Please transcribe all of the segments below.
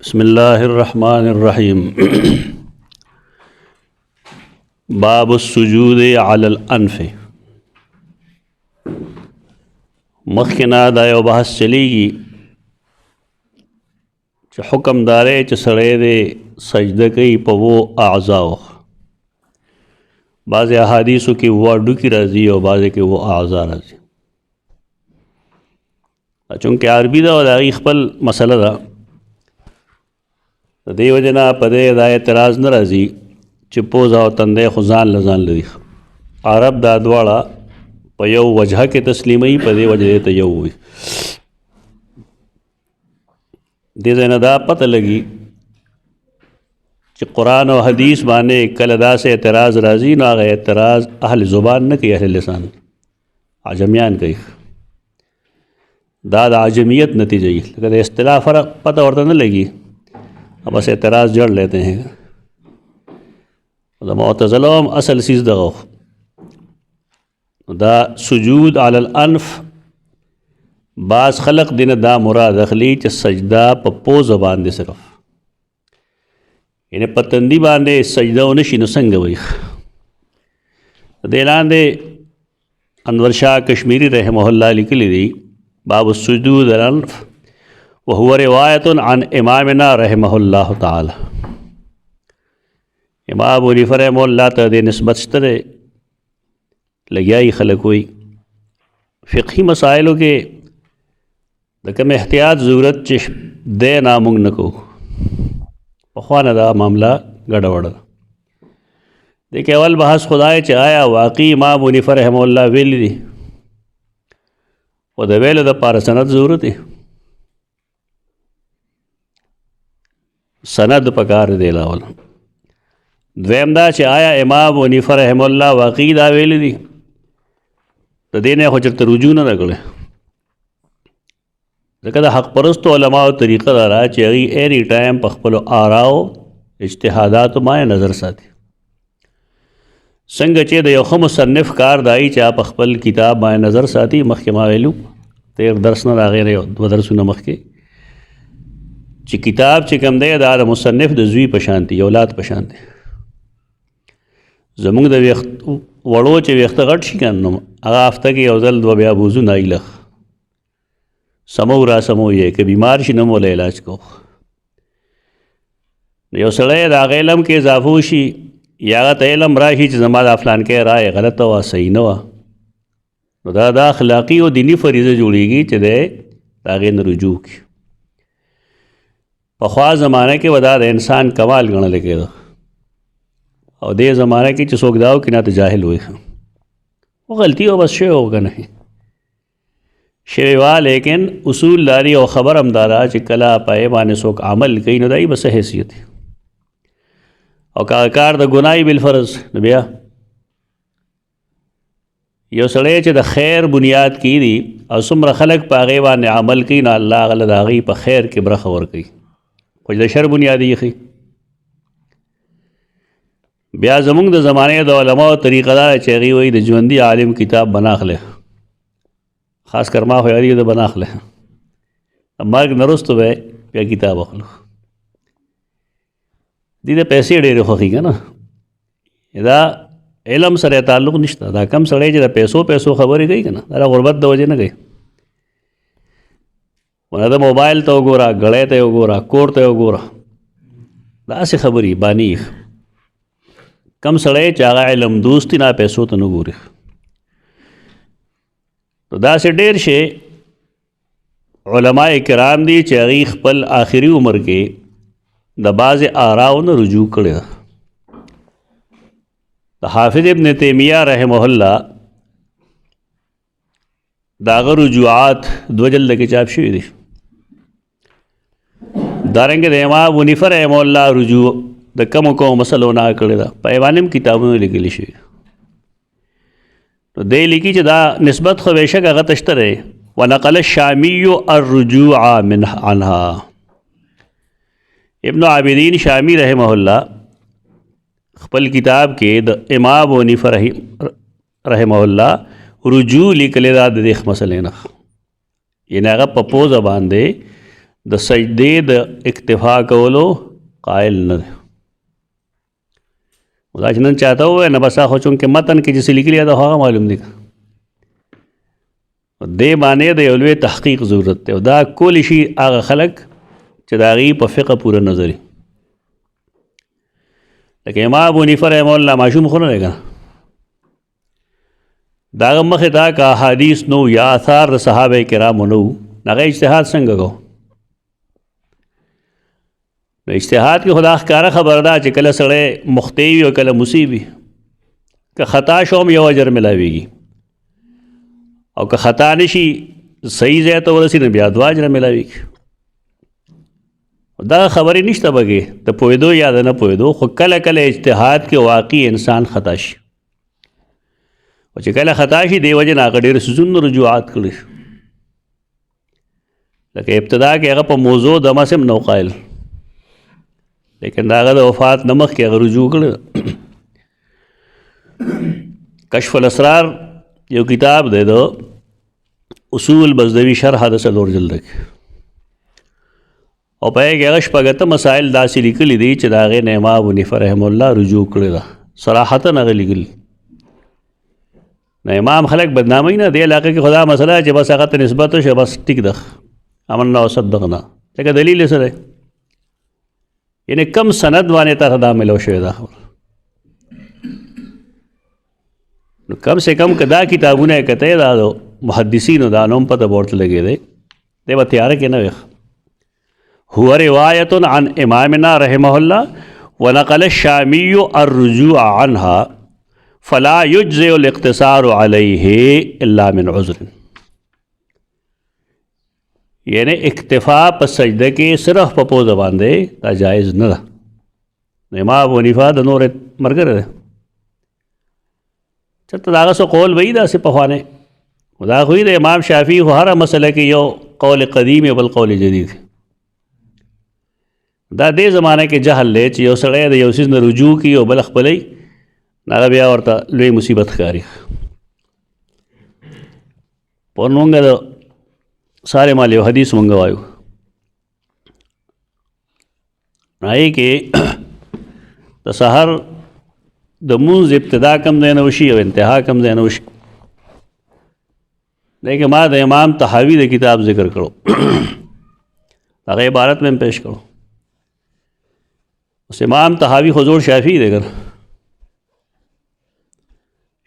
बिस्मिल्लाह अर्रहमान अर्रहीम। बाब सुजूद अलल अनफ़। मखना दायो बहस चलेगी च हुक्म दारे च सड़े दे सजद कई पवो आज़ाओ। बाज़ अहादीसों की वो डुकी राजी और बाज़ के वो आज़ा राजी। चूँकि अरबी दा दागी खपल मसला दा दे वजना पदे दा एतराज़ न राजी च पोज़ा और तंदे खुजान लजान लदी। अरब दा दवाड़ा पयो वजह के तस्लीमई पदे वजह तयौ हुई दे दा पता लगी कि कुरान और हदीस बाने कलदा से एतराज़ राजी ना गए एतराज़ अहल ज़ुबान न कि अहल लिसान आजमियान कही दाद आजमियत नतीजे लेकिन इस्तिलाह फ़र्क पता और न लगी। अब बस एतराज़ जड़ लेते हैं मुअतज़िला असल चीज़ दगो दा सुजूद अलल अनफ़ बास खलक दिन दा मुराद अखली च सजदा पप्पो ज़बान दे सिर्फ यानी पतंदी बांधे सजदा नशी संग वही देलान दे अनवर शाह कश्मीरी रहमहुल्लाह लिखली दी बाब सुजूद अलल अनफ़ वहुव रिवायतुन अन इमामना रहमहुल्लाह ताला। इमाम अबू हनीफ़ा रहमहुल्लाह तदे निस्बत तरे लगियाई खलक हुई फ़िक़ही मसाइलों के दकम एहतियात ज़रूरत चिश दे नामुंग न को पखवान दा मामला गड़बड़ देखिए अवल बहस खुदाए च आया वाकई इमाम अबू हनीफ़ा रहमहुल्लाह वेली दी व वेल द पार सनद ज़रूरत है सनद पकार दे लावल द्वैमदा च आया इमाम अबू हनीफ़ा रहमहुल्लाह वाकई दा वेली दी तो देने हजरत रुजू न नकले ज़कदा हक़ परस्त उलमा तरीक़ा दारा चेगी एनी टाइम पखपलो आराओ इज्तिहादात माए नज़र साथी संग चे दो ख़ मुसन्निफ़ कार दाई चा पखपल किताब माए नज़र साथी मख के मावेलू तेर दर्स न रागे रे दरस न मख के ची किताब चे कम दे दार मुसन्निफ़ द ज़ुई पशांति औलाद पशांति ज़मुंग द व्यक्त वड़ो चे व्यक्त गट शिकन आगा आफ्ता की औजल द ब्या बुजू नाइलख समो रा समो ये कि बीमार शी नमो ले इलाज को यो सड़े दागेलम के जाफूशी या तैलम राही जमा अफलान के राय गलत वा सही न वा दादा अखलाक़ी और दीनी फरीज़े जुड़ेगी चदे दागे न रुजू की पख्वा ज़माने के वदाद इंसान कमाल गण लगे और दे ज़माने की चसोकदाओ कि ना तो जाहिल हुए वो गलती हो बस शे होगा नहीं शेवा लेकिन उसूल दारी और ख़बर अमदारा चिकला पाए माने सोक अमल कई नदाई बस हैसियत और कार द गुनाई बिलफ़र्ज़ नबिया यो सड़े च द खैर बुनियाद की दी और सुमर खलक पागे वाने अमल की ना अल्लाह गलदागी पर खैर के बरखवर की कुछ द शर बुनियादी यखी ब्या ज़मुंग द ज़माने द उलमा तरीक़ादार चेगी वही द जुवंदी आलिम किताब बना खले ख़ास कर माँ यारी द बना खले अब मर्ग नरुस्त वे प्या किताब अखलो दीदे पैसे डेरे खोखी का ना इदा इलम सर ताल्लुक़ निश्ता दा कम सड़े जरा पैसों पैसों खबर ही गई का ना अरे गुरबत द वजह न गई वना द मोबाइल तो गोरा गले तो गोरा कोर तो गोरा दा से खबरी बानी कम सड़े चागा इलम दोस्ती ना पैसों तो न गोरे तो दा से डेर शे उलमाए किराम दी चागी खपल आखिरी उम्र के दबाज आराव न रुजू करे हाफिज़ इब्न तैमिया रहमहुल्लाह दाग रुजुआत दो जल्द के चाप शुई दी दारेंगे इमाम अबू हनीफ़ा रहमहुल्लाह रुजू द कम को मसलो ना करे दा पैवानिम किताबों में लिखी शुई तो दे लिखी दा निस्बत खवेशक अगर तश्तरे व नक़ल शामियो अर्रुजूअ मिन अन्हा इब्न आबिदीन शामी रहमहुल्लाह खपल किताब के द इमाम अबू हनीफ़ा रहमहुल्लाह रुजू लिखले दा देख मसले न ये नागा पप्पो ज़बान दे د سجدې د اکتفا کولو قائل نه دی. دا چې نن چاته ووایه نه بس خو چونکې متن کې چې څه لیکلي ده هغه معلوم دي. دې باندې د یو لوی تحقیق ضرورت دی او دا کولی شي هغه خلک چې د هغې په فقه پوره نظر وي. لکه امام ابو حنیفه رحمه الله ماشوم خو نه دی که نه، د هغه مخې ته که احادیث نو یا اثار د صحابه کرامو نه وو هغه اجتهاد څنګه کو؟ نو اجتهاد کې خدا ښکاره خبره ده چې کله سړی مخطئ وي او کله مصیب وي. که خطا شو هم یو اجر ملاویږي او که خطا نشي صحیح ځای ته ورسي نو بیا دوه اجره ملاویږي. دا خبرې نشته بګې د پوهېدو یا د نه پوهېدو، خو کله کله اجتهاد کې واقعي انسان خطا شي او چې کله خطا شي دې وجې نه هغه ډېر څیزونو رجوعات کړي. لکه ابتدا کې هغه په موضوع د مسم نو قایل، لیکن د هغه د وفات نه مخکې هغه رجوع کړی. کشف الاسرار یو کتاب دی د اصول بزدوي شرح د 4 جلد کې او په هغې کې هغه شپږ اته مسایل داسې لیکلي دي چې د هغې نه امام ابو حنیفه رحمه الله رجوع کړې ده، صراحتا هغه لیکلي. نو امام خلک بدناموي نه دې علاقه کې خدا مسله چې بس هغه ته نسبت وشي بس ټیک ده امنا وصدقنا، ځکه دلیل یې څه دی؟ یعنی کم سند باندې تا دا ملو شوی دا خبر. نو کم سے کم که دا کتابونه یې کتی دا محدثینو دا نوم پته به ورته لګېدی دی به تیاره کې نه وي. هو روایت عن امامنا رحمه الله ونقل الشامی الرجوع عنها فلا یجزئ الاقتصار علیه الا من عذر. یعنی اکتفا په سجده کې صرف په پوزه باندې دا جایز نه ده. امام ابو حنیفه د نور ملګری دی، چېرته د هغه څه قول به وي داسې پخوانی، خو دا خو د امام شافعي خو هره مسله کې یو قول قدیم یو بل قول جدید. دا دې زمانه کې جهل دی چې یو سړی د یو څیز نه رجوع کي او بل خپلی هغه بیا ورته لوی مصیبت ښکاري. پرون مونږ د سارے مال یو حدیث مونږ وایو، هغې کې د سحر د مونځ ابتدا کم ځای نه وشي او انتها کم ځای نه وشي. لیکن ما د امام طحاوي د کتاب ذکر کړو، هغه عبارت میں پیش کړو. اوس امام طحاوي خو زوړ شافعي دی که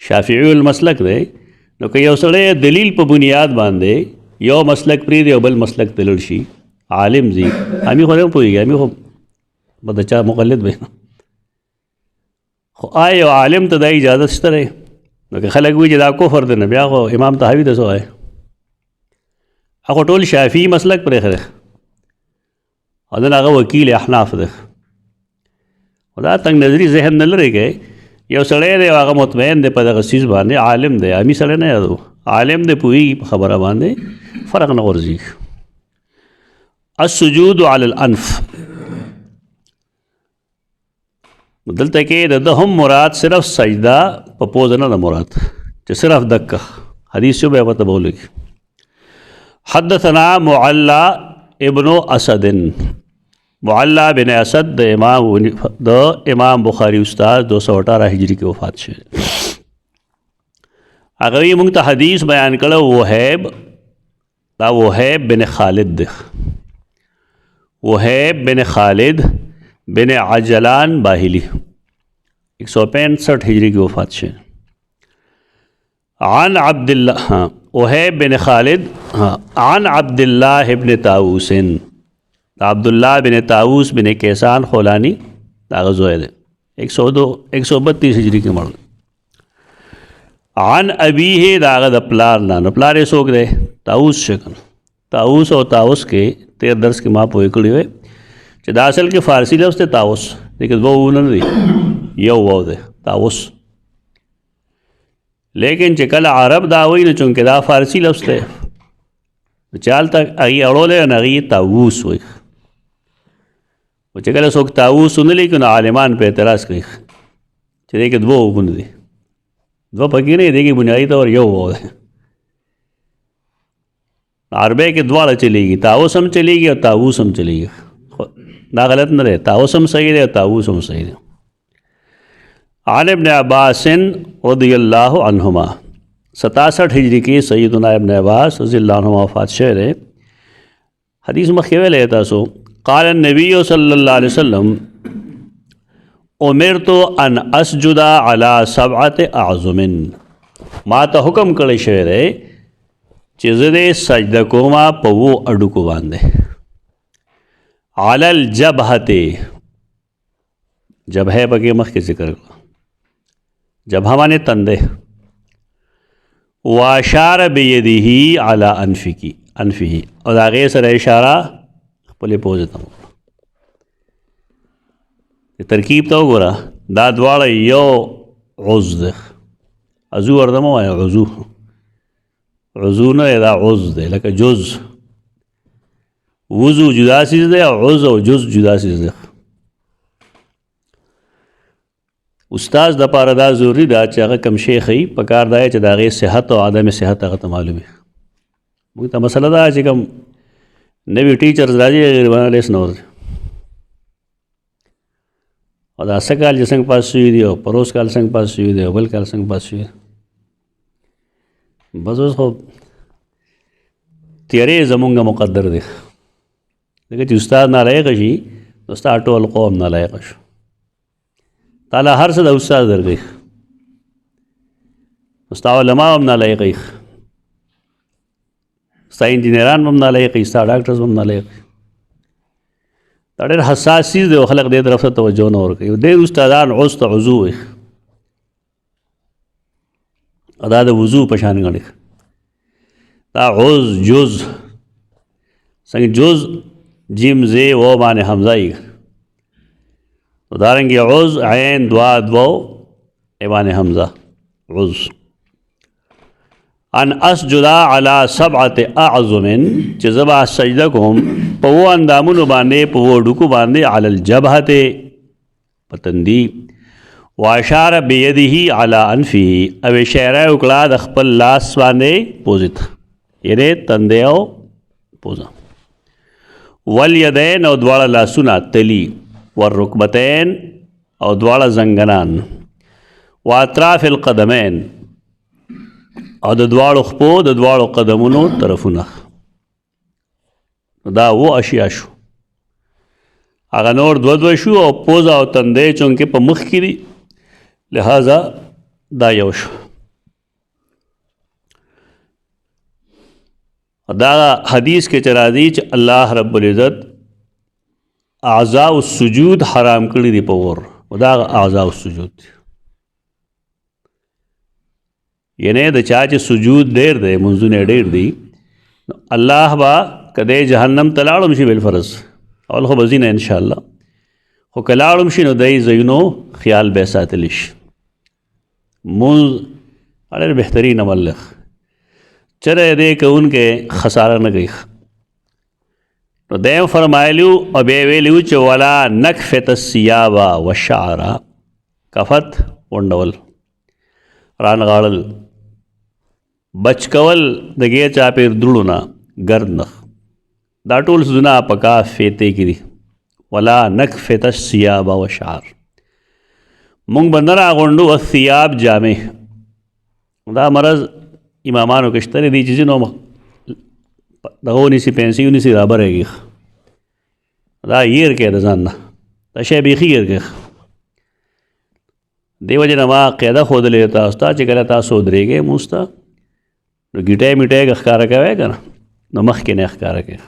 شافعي المسلک دی. نو که یو سړی دلیل په بنیاد باندې یو مسلک پرېږدي او بل مسلک ته لړ شي، عالم ځي، همي خو نه پوهېږي، همي خو به د چا مقلد وي، خو آیا یو عالم ته دا اجازت شته دی؟ نو که خلک وایي چې دا کفر دی نو بیا خو امام طحاوي ته څه وایي؟ هغه ټول شافعي مسلک پرېښی دی او نن هغه وکیل احناف دی. خو دا تنګ نظري ذهن نه لرې کوي. یو سړی دی هغه مطمئن دی په دغه څیز باندې، عالم دی، عامي سړی نه یادو، عالم دی پوهېږي په خبره باندې، فرق نه غورځېږي. السجود علی الانف، دلته کې د ده هم مراد صرف سجده په پوزه نه ده مراد چې صرف دکه حدیث شو بیا پته به ولګي. حدثنا معلا ابن اسد، معلا بن اسد د امام بخاری استاد 218 هجری کې وفات شوی. هغه یې موږ ته حدیث بیان کړی وهیب، دا وهیب بن خالد دی، وهیب بن خالد بن عجلان باهلی 165 هجری کی وفات شوی. عن عبداللہ وهیب بن خالد عن عبداللہ بن طاووس، عبداللہ بن طاووس بن کیسان خولانی دا غزوه دی 132 هجری کی مړ. عن ابیه دا غد پلار نه، نو پلار یې څوک دی؟ طاووس شکن. طاووس او طاووس کې تیر درس کې ما پوهې کړی وی چې دا اصل کې فارسی لفظ دی طاووس، لیکن دو نه دی، یو واو دی طاووس. لیکن چې کله عرب دا وایي نو چونکې دا فارسی لفظ دی نو چې هلته هغې اړولی نو هغې طاووس وایي. او چې کله څوک طاووس ونه لیکي نو عالمان په اعتراض کوي چې دې کې دوه اوونه دي، دوه پکې نه دي، دې کې بنیادي طور یو واو دی. عربی کې دواړه چلیږي، تاوس هم چلیږي او تاووس هم چلیږي. دا غلط نه دی، تاوس هم صحیح دی او تاووس هم صحیح دی. عن ابن عباس رضی اللہ عنہما 67 ہجری کی سیدنا ابن عباس رضی اللہ عنہما وفات شوی دی. حدیث مخکې ویلی تاسو قال النبی صلی اللہ علیہ وسلم امرت ان اسجد علی 7 اعظم، ما ته حکم کړی شوی دی چې زه دې سجده کومه په 2 اډوکو باندې. علی الجبهة، جبهه پکې مخکې ذکر کړه، جبهه باندې تندې. واشار بیده علی انفه، او د هغې سره اشاره خپلې پوزې ته وکړه. ترکیب ته وګوره، دا دواړه یو عضو دی. عضو ورته مه وایه، عضو نه دی، دا عضو دی، لکه جز. وضو جدا سیز دی او عضو او جز جدا سیز دی. استاذ د پاره دا ضروري ده چې هغه کم شی ښیي، پکار دا چې د هغې صحت او عدم صحت هغه ته معلوم وي. موږ ته مسله ده چې کوم نوي ټیچرز راځي غریبانه لیس نه ورځي، او دا څه کال چې څنګه پاس شوي دي او پروس کال څنګه پاس شوي دي او بل کال څنګه پاس شوي دي. بس اوس خو تیارې زمونږ مقدر دی، ځکه چې استاد نالایقه شي نو ستا ټول قوم نالایقه شو. تعالی هر څه د استاد درکوي، ستا علما هم نالایقه، ستا انجینران هم نالایقه، ستا ډاکټرز هم نالایقه. دا ډېر حساس چیز دی او خلک دې طرف ته توجه نه ورکوي. ډېر استادان عضو ته عضو وي، دا د وضو په شان ګڼي. دا عضو جز څنګه جز جیم زی و باندې حمزه یي، دارنګې عضو عین دوا دو ایوان حمزه عضو. ان اسجد علی 7 اعظم، چې زه به سجده کوم په 2 اندامونو باندې، په 2 ډوکو باندې. علی الجبهة، په تندي. واشار بیده علی انفه، او اشاره وکړه د خپل لاس باندې پوزې ته، یعنې تندی او پوزه. والیدین، او دواړه لاسونه تلی. والرکبتین، او دواړه زنګنان. واطراف القدمین، او د دواړو خپو د دواړو قدمونو طرفونه. دا 2 اشیا شو، هغه نور 2 شو، او پوزه او تندی چونکې په مخ کې دي لہذا دا یو شو. دا حدیث کې چې راځي چې الله رب العزت اعضاء السجود حرام کړي دي په اور، او دا اعضاء السجود دي. یعنی د چا چې سجود ډېر دی، منځونه ډېر دي، الله به کدی جهنم ته لاړم شي بالفرض، اول خو به ځي نه انشاءالله، خو که لاړم شي نو دی ځایونو خیال به یې ساتلی شي. مونځ ډېر بهترین عمل دی، چېرې دې کوونکی خساره نه کوي. نو دیم فرمایلیو او بیا ویلیو چې ولا نکفت الثیاب والشعر، کفت ونډول، رانغاړل، بچ کول د ګې چاپېر دروړو نه، ګرد نخ، دا ټول څیزونه په کاف فیتې کې دي. ولا نکفت الثیاب والشعر، مونږ به نه راغونډو الثیاب جامې. دا مرض امامانو کې شته دی چې ځینو دغه ونیسي، پنسي ونیسي، رابرېږي، دا هیر کې د ځان نه، دا شی بیخي هیر کې. دې وجې نه ما قاعده ښودلې تاسو ته چې کله تاسو ودرېږئ مونځ ته نو ګیټۍ میټۍ ښکاره کوئ که نه، نو مخکې نه ښکاره کوئ،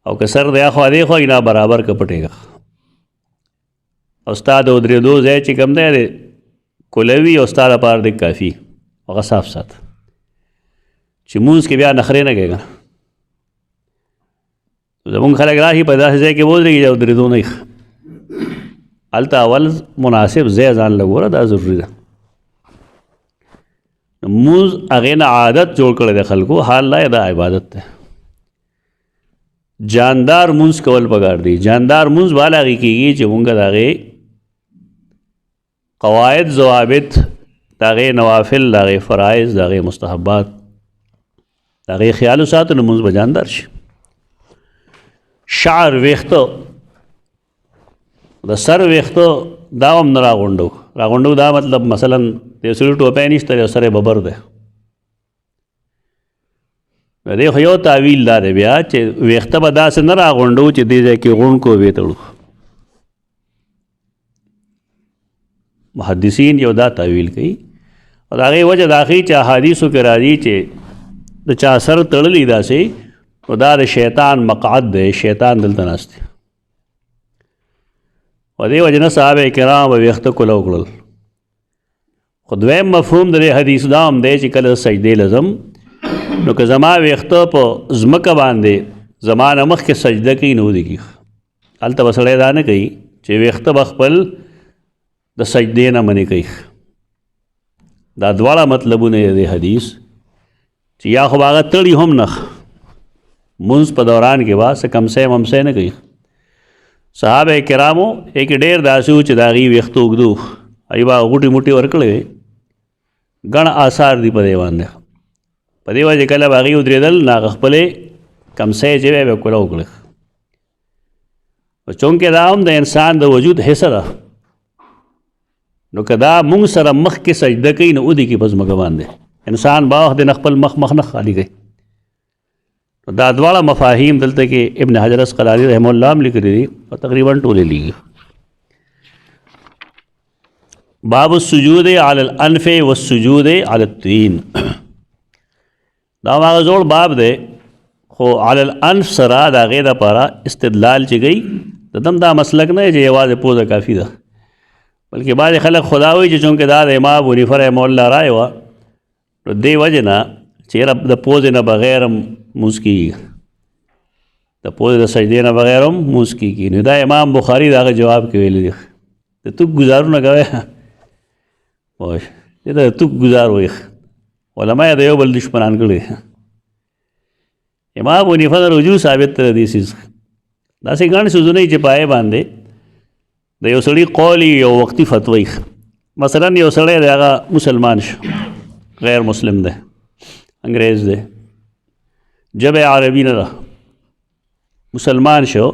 او که سر د اخوا دې خوا نه برابر که پټېږه، او ستا د ودرېدو ځای چې کوم دی کولوي او ستا لپاره دی کافي، هغه صاف ساته چې مونځ کې بیا نخرې نه کوې که نه. زمونږ خلک راشي په داسې ځای کې ودرېږي او درېدو نه یې، هلته اول مناسب ځای ځان له ګوره، دا ضروري ده. مونځ هغې نه عادت جوړ کړی د خلکو، حال دا دا عبادت دی. جاندار مونځ کول پکار دی. جاندار مونځ به هغې کېږي چې مونږ د هغې قواعد ضوابط، د هغې نوافل، د هغې فرایض، د هغې مستحبات د هغې خیال وساتو نو لمونځ به جاندار شي. شعر ویښته د سر ویښته دا هم نه راغونډو دا مطلب مثلا د یو سړي ټوپی نشته یو سر یې ببر دی. د دې خو یو تعویل دا دی بیا چې ویښته به داسې نه راغونډو چې دې ځای کې غونډ کو ویې تړو. محدثین یو دا تعویل کوي او د هغې وجه دا ښیي چې احادیثو کې راځي چې د چا سر تړلی داسې نو دا د شیطان مقعد دی، شیطان دلته ناست دی. و دې وجه نه صحابه کرام به ویښته کولو کړل. خو دویم مفهوم د دې حدیث دا هم دی چې کله سجدې لزم نو که زما ویښته په ځمکه باندې زما نه مخکې سجده کوي نو ودې کېږي. هلته به سړی دا نه کوي چې ویښته به خپل د سجدې نه منې کوي. دا دواړه مطلبونه یې د حدیث چې یا خو به هغه تړي هم نه، مونځ په دوران کې به څه کمسۍ ممسۍ نه کوي. صحابه کرامو کې ډېر داسې و چې د هغې ویښته اوږده و، هغوی به غوټې موټې ورکړی وې، ګڼ آثار دي په دې باندې. په دې وجه کله به هغې ودرېدل نو هغه خپلې کمسۍ چې وی به کوله وکړه. چونکې دا هم د انسان د وجود حصه ده، نو که دا مونږ سره مخکې سجده کوي نو ودې کې په ځمکه باندې انسان به وخت نه خپل مخ نه خالي کوي. دا دواړه مفاهیم دلته کې ابن حجر اسقلانی رحمه الله هم لیکلي دي او تقریبا ټولې لیکي. باب السجود علی الانف والسجود علی الطین. دا هغه زوړ باب دی خو علی الانف سره د هغې دپاره استدلال چې کوي د دم دا مسلک نه چې یوازې پوزه کافي ده، بلکې بعضې خلک خدا وایي چې چونکې دا د امام ابو حنیفه رحمه الله رایې وه نو دې وجې نه چې د پوزې نه بغیر هم مونځ کېږي، د پوزې د سجدې نه بغیر هم مونځ کېږي. نو دا امام بخاري د هغه جواب کې ویلي دي د توک ګزارونه کوئ، دې ته د توک ګزار وایي. علما یې د یو بل دشمنان کړي. امام ابو حنیفه نه رجوع ثابت دی دې څیز. داسې ګڼ څیزونه چې په هغې باندې د یو سړي قول یو وختي فتوی. مثلا یو سړی دی هغه مسلمان شو، غیر مسلم دی، انګریز دی، ژبه عربي نه ده، مسلمان شو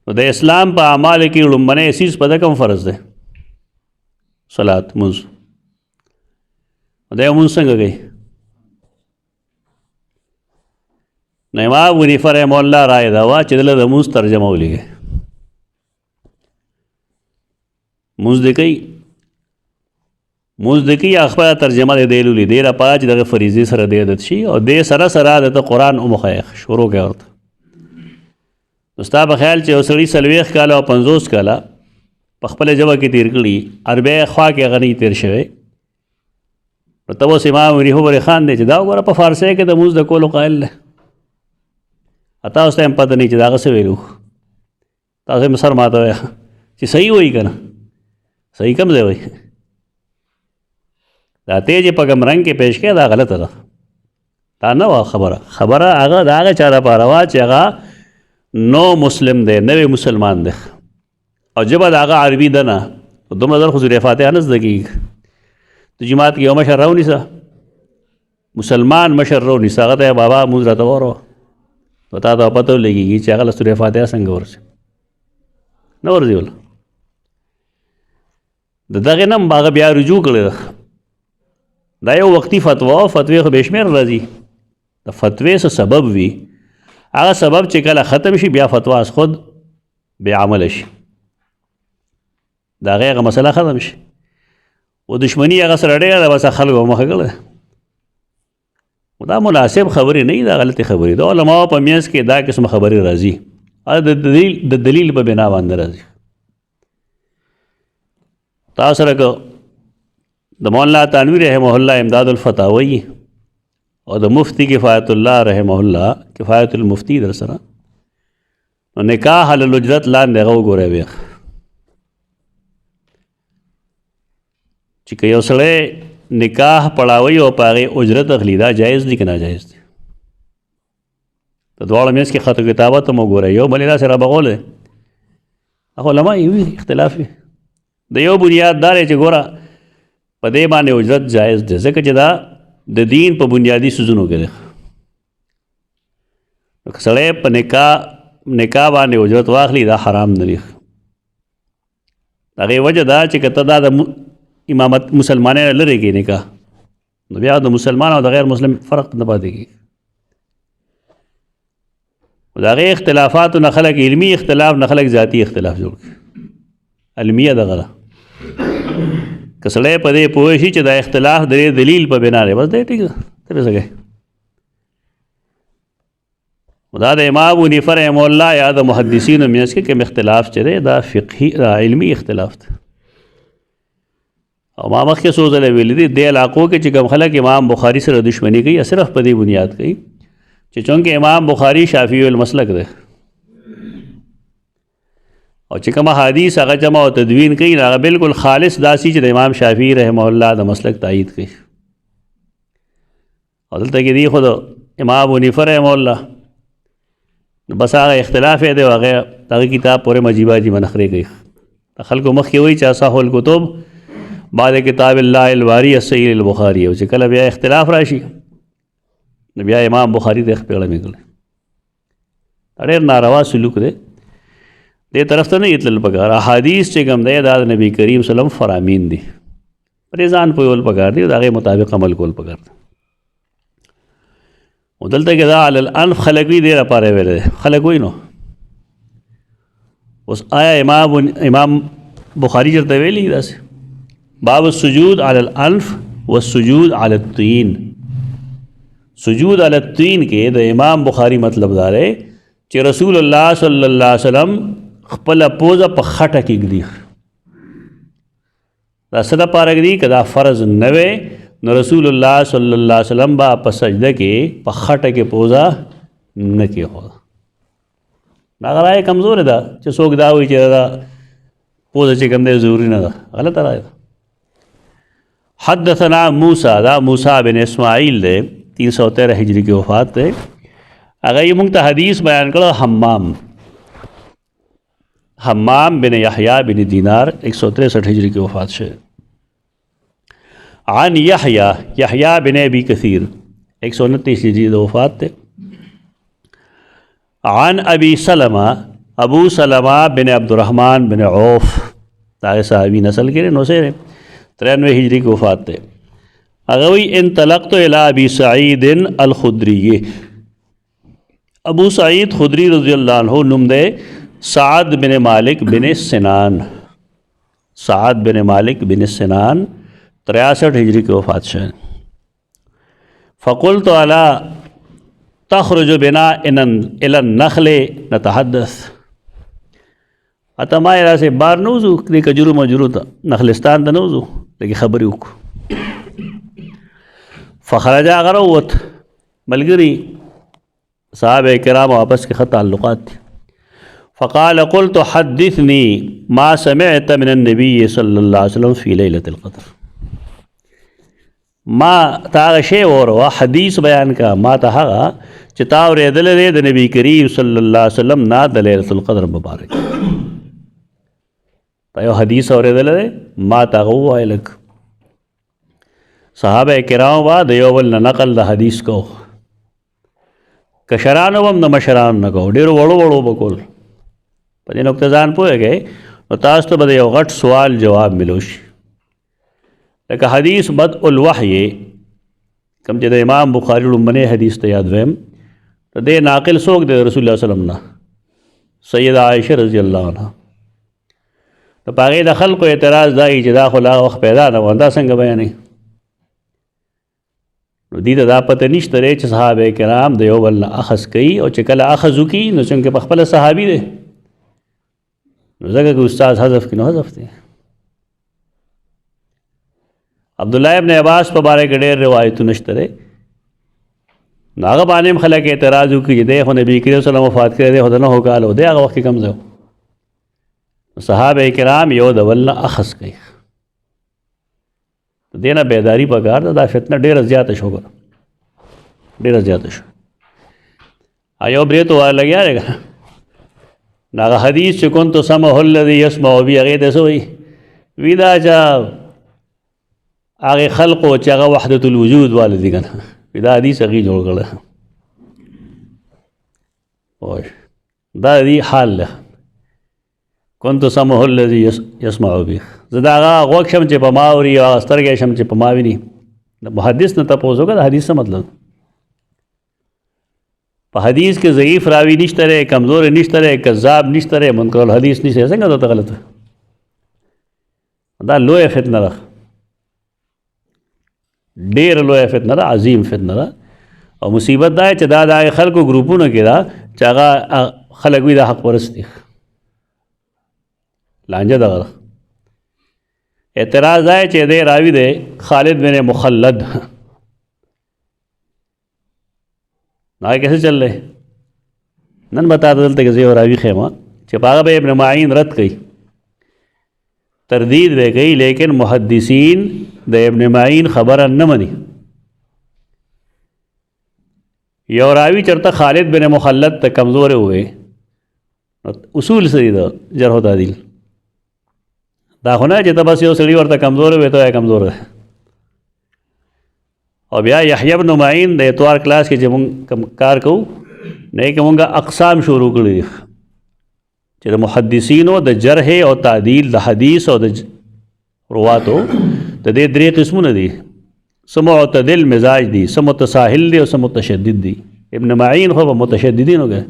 نو د اسلام په اعمالو کې لومبنی څیز په ده کوم فرض دی؟ صلات، مونځ. دی مونځ څنګه کوي؟ نو امام ابو حنیفه رحمه الله رایې دا وه چې دله د مونځ ترجمه ولیکئ. مونځ دې کوي، مونځ دې کوي، هغه خپله ترجمه دې دی لولي دې لپاره چې دغه فریضې سره دې عادت شي او دې سره سره دته قرآن هم وښیه، شروع کړه ورته. نو ستا په خیال چې یو سړي 40 کاله او 50 کاله په خپله ژبه کې تېر کړي، عربی خوا کې هغه نه تېر شوی، نو ته اوس امام ابو حنیفه پورې خان دی چې دا وګوره په فارسۍ کې د مونځ د کولو قایل دی. تاسو ته هم پته نه چې دا هغه څه ویلو، تاسو یې سر ماته وایه چې صحیح وایي که نه، صحیح کوم ځای وایي. دا ته چې په کوم رنګ کې پیش کړې دا غلطه ده، دا نه وه خبره هغه د هغه چا لپاره وه چې هغه نو مسلم دی، نوی مسلمان دی او ژبه د هغه عربي ده نه، دومره زر خو سورې فاتحه نه زده کېږي. د جماعت کې یو مشر راونیسه، مسلمان مشر راونیسه، هغه ته بابا مونځ راته وروه، نو تا ته پته ولګېږي چې هغه له سورې فاتحه څنګه ورځي، نه ورځي وله. د دغې نه هم هغه بیا رجوع کړې ده. دا یو وختي فتوا او فتوې خو بې شمېر راځي. د فتوې څه سبب وي، هغه سبب چې کله ختم شي بیا فتوا از خود بې عمله شي، د هغې هغه مسله ختم شي. و دشمني هغه سره ډېره ده، بس خلکو مخه کړی. دا مناسب خبرې نه دي، دا غلطې خبرې د علماو په منځ کې دا قسم خبرې راځي، د دلیل په بنا باندې راځي. تاسو سره که د مولانا تانوی رحمه الله امداد الفتاوی او د مفتی کفایت الله رحمه الله کفایت المفتی در سره، نو نکاح علی الاجرت لاندې هغه وګورئ بیا چې که یو سړی نکاح پړاوی او په هغې اجرت اخلي، دا جایز دي که ناجایز دي؟ د دواړو منځ کې خط و کتابت هم وګورئ، یو بل یې داسې رابغول دی. هغه علما یې وي اختلاف وي. د یو بنیاد دا دی چې ګوره په دې باندې اجرت جایز دی، ځکه چې دا د دین په بنیادي څیزونو کې دی. سړی په نکاح باندې اجرت واخلي دا حرام نه دی. د هغې وجه دا چې که ته دا د امامت مسلمانانو لرې کې نکاح نو بیا د مسلمان او د غیر مسلم فرق نه پاتې کېږي. د هغې اختلافاتو نه خلک علمي اختلاف نه خلک ذاتي اختلاف جوړ کړي. علمیه دغه ده که سړی په دې پوه شي چې دا اختلاف د دې دلیل په بنا دی بس دی ټیک ده ته پې څه کوې. دا د امام ابو حنیفه رحمه الله یا د محدثینو منځ کې کوم اختلاف چې دی دا فقهي دا علمي اختلاف دی. او ما مخکې څو ځله ویلي دي دې علاقو کې چې کوم خلک امام بخاري سره دشمني کوي صرف په دې بنیاد کوي چې چونکې امام بخاري شافعي المسلک دی او چې کوم حدیث هغه جمع او تدوین کوي هغه بالکل خالص داسي چې د امام شافعي رحمه الله د مسلک تایید کوي. او دلته کې دی خو د امام ابو حنیفه رحمه الله بس هغه اختلاف دی او هغه دغه کتاب پورې مجیباجي منخرې کوي. خلکو مخکې وایي چې اصح الکتب بعد کتاب الله الواری الصحیح البخاري او چې کله بیا اختلاف راشي نو بیا امام بخاري ته خپله میکړي. ډېر ناروا سلوک دی دې طرف ته نه یتلل پکار. احادیث چې کوم دی دا د نبی کریم صلی الله علیه وسلم فرامین دي پرې ځان پوهول پکار دي د هغې مطابق عمل کول پکار دی. او دلته کې دا علی الانف خلک وي دې لپاره ویلی دی خلک وایي نو اوس آیا امام بخاري چېرته ویلي داسې باب السجود علی الانف والسجود علی الطین. سجود علی الطین کې د امام بخاري مطلب دا دی چې رسول الله صلی الله علیه وسلم خپله پوزه په خټه کې ږدي. دا څه دپاره ږدي که دا فرض نه وی نو رسول الله صلی الله علیه وسلم به په سجده کې په خټه کې پوزه نه کېښوده. هغه رایه کمزورې ده چې څوک دا وایي چې دا پوزه چې کوم دی ضروري نه ده غلطه رایه ده. حدثنا موسیٰ دا موسیٰ بن اسماعیل دی 313 ہجری کی وفات دی. هغه یې موږ ته حدیث بیان کړو حمام بن یحییٰ بن دینار 163 ہجری کی وفات شوی. عن یحییٰ بن ابی کثیر 129 ہجری کی وفات دی. عن ابی سلمہ ابو سلمہ بن عبد الرحمن بن عوف دا صحابی نسل کے نو سے 93 ہجری کی وفات تے. اغوی انطلقت الى ابی سعید الخدری ابو سعید خدری رضی اللہ عنہ نم دے سعد بن مالک بن سنان 63 ہجری کی وفات شاہ. فقلت علا تخرج بنا الى النخل نتحدث اته ما را سے بار نوزو دې کجرو مجرو ته نخلستان ته نوزو لکه خبرې وکړو. فخرج هغه راووت ملګري صحابه کرام واپس کې ښه تعلقات دي. فقال قلت حدثني ما سمعت من النبي صلی الله علیه وسلم فی لیلة القدر. ما تا هغه شی وروه حدیث بیان کا ما ته هغه چې تا اورېدلی دی د نبي کریم صلی الله علیه وسلم نه د لیلة القدر مبارک تا یو حدیث اورېدلی دی ما ته هغه ووایه لږ. صحابه کرام به د یو بل نه نقل د حدیث کو کشرانو هم د مشرانو نه کو ډېرو وړو به کول. په دې نقطه ځان پوهېږئ نو تاسو ته به د یو غټ سوال جواب ملو شي. لکه حدیث بدء الوحی کوم چې د امام بخاري لومبنی حدیث ته یاد ویم د دې ناقل څوک دی رسول الله صلی الله علیه وسلم نه سیده عایشه رضی الله عنها. نو په هغې د خلکو اعتراض دا چې دا خو لا وخت پیدا نه و دا څنګه بیانوي. نو دې ته دا پته نشته دی چې صحابه کرام د یو بل نه اخذ کوي او چې کله اخذ وکړي نو چونکې په خپله صحابي دی نو ځکه که استاد حذف کړي نو حذف دی. عبداللہ ابن عباس په باره کې ډېر روایتونه شته دی نو هغه باندې هم خلک اعتراض وکړي چې دی خو نبي کریم صلی الله علیه وسلم وفات کړی دی خو د 9 کالو دی هغه وخت کې کم ځای و. صحابه کرام یو د بل نه اخذ کوي دې نه بیداري پکار ده. دا فتنه ډېره زیاته شو ډېره زیاته شو. یو بریتو والا لګیا دی که نو هغه حدیث چې کنت سمعه الذي یسمع بی هغې ته څه وایي وي دا چا هغې خلقو چې هغه وحدت الوجود والا دي که نه دا حدیث هغې جوړ کړی. خوش دا دی حال له كنت سمعه الذي يسمع به زه د هغه غوږ شم چې په ما اوري او هغه سترګې شم چې په ما ویني د محدث نه تپوس وکړه د حدیث څه مطلب په حدیث کې ضعیف راوي نشته دی کمزور نشته دی کذاب نشته دی منکر الحدیث نشته دی څنګه درته غلط دا لویه فتنه ده ډېره لویه فتنه ده عظیم فتنه ده او مصیبت دا چې دا د خلکو ګروپونو کې ده چې هغه خلک وي د حق پرست دي لانجه دغه اعتراض دا چې دی راوي دی خالد بن مخلد نہ کیسے چل رہے نن بتا دلته کې زه راوي خیمه چې په هغه به ابن معین رد کوي تردید به کوي لیکن محدثین د ابن معین خبره نه مني یو راوي چرته خالد بن مخلد ته کمزور ہوئے اصول صحیح ده جرح و تعدیل دا خو نه چې ته بس یو سړي ورته کمزور وي ته کمزور ده او بیا یحیی بن معین د اتوار کلاس کې چې مونږ کار کوو نه کې مونږه اقسام شروع کړي چې د محدثینو د جرح او تعدیل د حدیث او د رواتو د دې درې قسمونه دي څه معتدل مزاج دي څه متساهل دي او څه متشدد دي ابن معین خو به متشددین وګه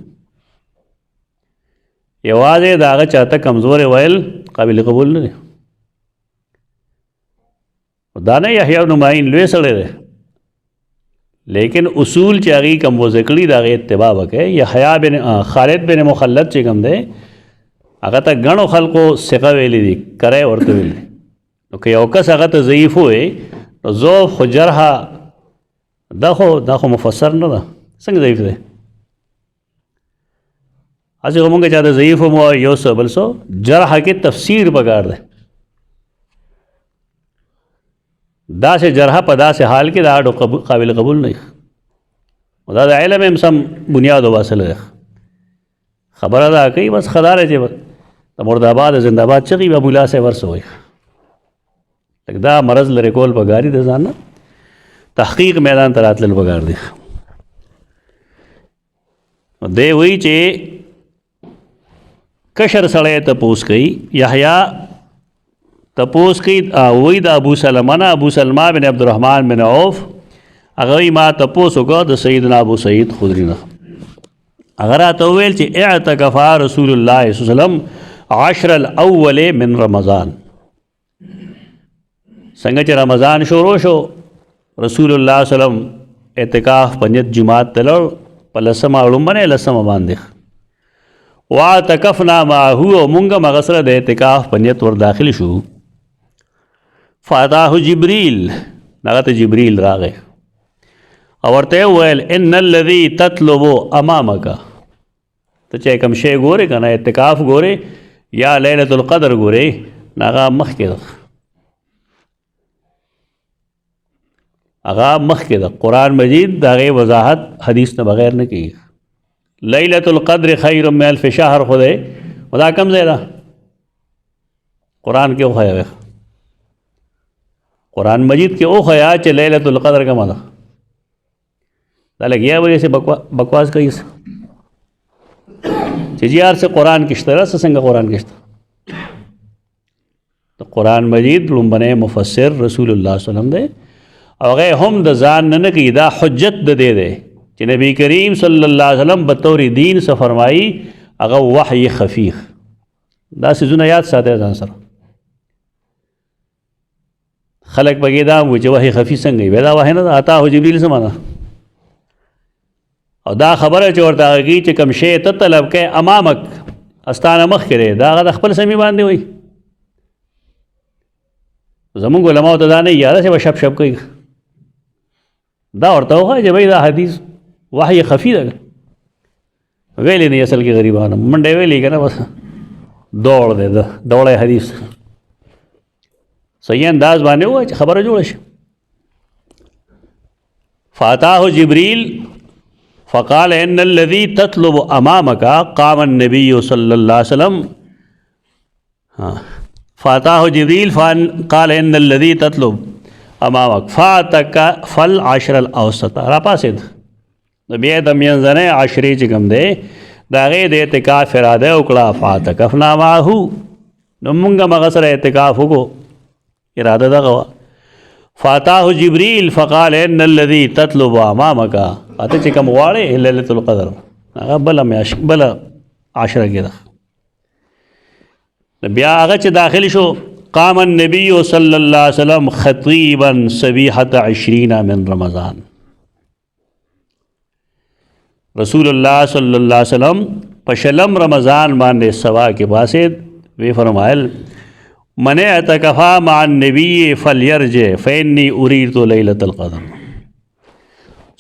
یوازې د هغه چاته کمزور ویل قابل قبول نه دي دا نه یحیی بن معین لوی سړی دی لیکن اصول چې هغې کوم وضع کړي د هغې اتباع وکړئ یحیی بن خالد بن مخلد چې کوم دی هغه ته ګڼو خلکو ثقه ویلی دي کری ورته ویل دي نو که یو کس هغه ته ضعیف وی نو ضعف خو جرح دا خو مفسر نه ده څنګه ضعیف دی هسې خو مونږ چاته ضعیف هم وایو یو څه بل څه جرح کې تفسیر پکار دی داسې جرح په داسې حال کې د اډو قابل قبول نه دا د علم هم سم بنیاد و واصله ده خبره ده کوي بس خداره چې د مرداباد زنده باد چغي به مولا صاحب ورسه وایي لکه دا مرض لرې کول پکاري د ځان نه تحقیق میدان ته راتلل پکار دی دی وایي چې کشر سړی تپوس کوي یحیی تپوس کوي وایي د ابو سلمه نه ابو سلمه بن عبدالرحمن بن عوف هغه وایي ما تپوس وکړه د سیدنا ابو سعید خدري نه هغه راته وویل چې اعتکف رسول الله صلی الله علیه وسلم عشر الاول من رمضان څنګه چې رمضان شروع شو رسول الله صلی الله علیه وسلم اعتکاف پنځت جماعت تلل په لسمه لومبنه لسمه باندې واعتکفنا معه او مونږ مغسره د اعتکاف پنځت ور داخل شو فاتاه جبريل نغت جبريل راغه او ورته ویل ان الذي تطلب امامك ته چې کوم شی ګوره کنه اعتکاف ګوره یا ليله القدر ګوره ناغه مخ کې هغه مخکې د قرآن مجید د هغې وضاحت حدیث نه بغیر نه کېږي لیلة القدر خیر من الف شهر خو دی خو دا کم ځای ده قرآن کې وښیه قرآن مجید کې وښیه چې لیلة القدر کومه ده دا لګیا به یې بکواس کوي چې جی هر څه قرآن کې شته څه څنګه قرآن کې شته د قرآن مجید لومبنی مفسر رسول الله صلی الله علیه وسلم دی او هغه هم د ځان نه کوي دا حجت د دی دی چې نبی کریم صلی الله علیه وسلم بطور دین څه فرمایي هغه وحی خفیف دا څیزونه یاد ساته ځان سره خلک پکې دا وایي چې وحی خفیف څنګه وي دا وحی نه ده عطا جبریل څه معنا او دا خبره چې ورته هغې چې کوم شی ته طلب کوې امامک استانه مخکې دی دا هغه د خپل سمې باندې وایي زمونږ علماو ته دا نه یاده چې به شپ شپ کوي دا ورته وښایه چې بھائی دا حدیث وحی خفي ده ویلې نه اصل کې غریبانو منډې ویلې که نه بس دوړ دی دوړی حدیث صحیح انداز باندې ووایه چې خبره جوړه شي فاتاه جبریل فقال ان الذي تطلب امامك قام النبي صلى الله عليه وسلم فاتاه جبريل قال ان الذي تطلب امامك فاتك فالعشر الاوسط را پاسید نو بیا د میانځنۍ عشرې چې کوم دی د هغې د اعتکاف اراده یې وکړه فاعتکفنا معه نو موږ هم هغه سره اعتکاف وکړو اراده دغه وه فاتاه جبریل فقال ان الذي تطلب امامك اته چې کوم غواړې ليله القدر هغه بله عشره کې ده بیا هغه چې داخل شو قام النبي صلی الله علیه وسلم خطیبا صبیحة 20 من رمضان رسول الله صلی الله علیه وسلم پشلم رمضان باندې سوا کې باسد وی فرمایل من اعتکفا مع النبی فلیرجع فانی اريد لیلة القدر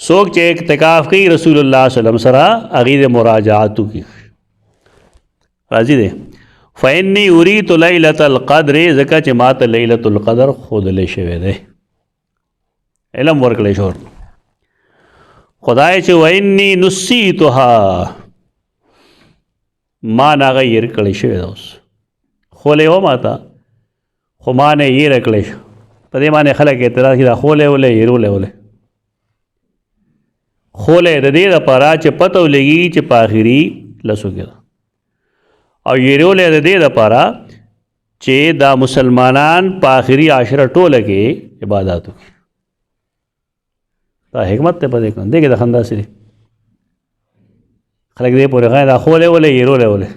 څوک چې اعتکاف کوي رسول الله صلی الله علیه وسلم سره هغې د مراجعاتو کې راځي دی فانی اريد لیلة القدر ځکه چې ما ته لیلة القدر ښودلی شوی دی علم ورکړی شو خدای چې وانی نسیتها ما نه هغه هېر کړی شوی ده اوس خولی و ما ته خو ما نه یې هېره کړی شو په دې باندې خلک اعتراض کوي دا خولی ولی هېرولی ولی خولی د دې دپاره چې پته ولګېږي چې په آخري لسو کې ده او هېرولی د دې دپاره چې دا مسلمانان په آخري عشره ټوله کې عبادات وکړي دا حکمت دی په دې کې دې کې د خندا سې دی خلک دې پورې ښایي دا خولی ولی هېرولی ولی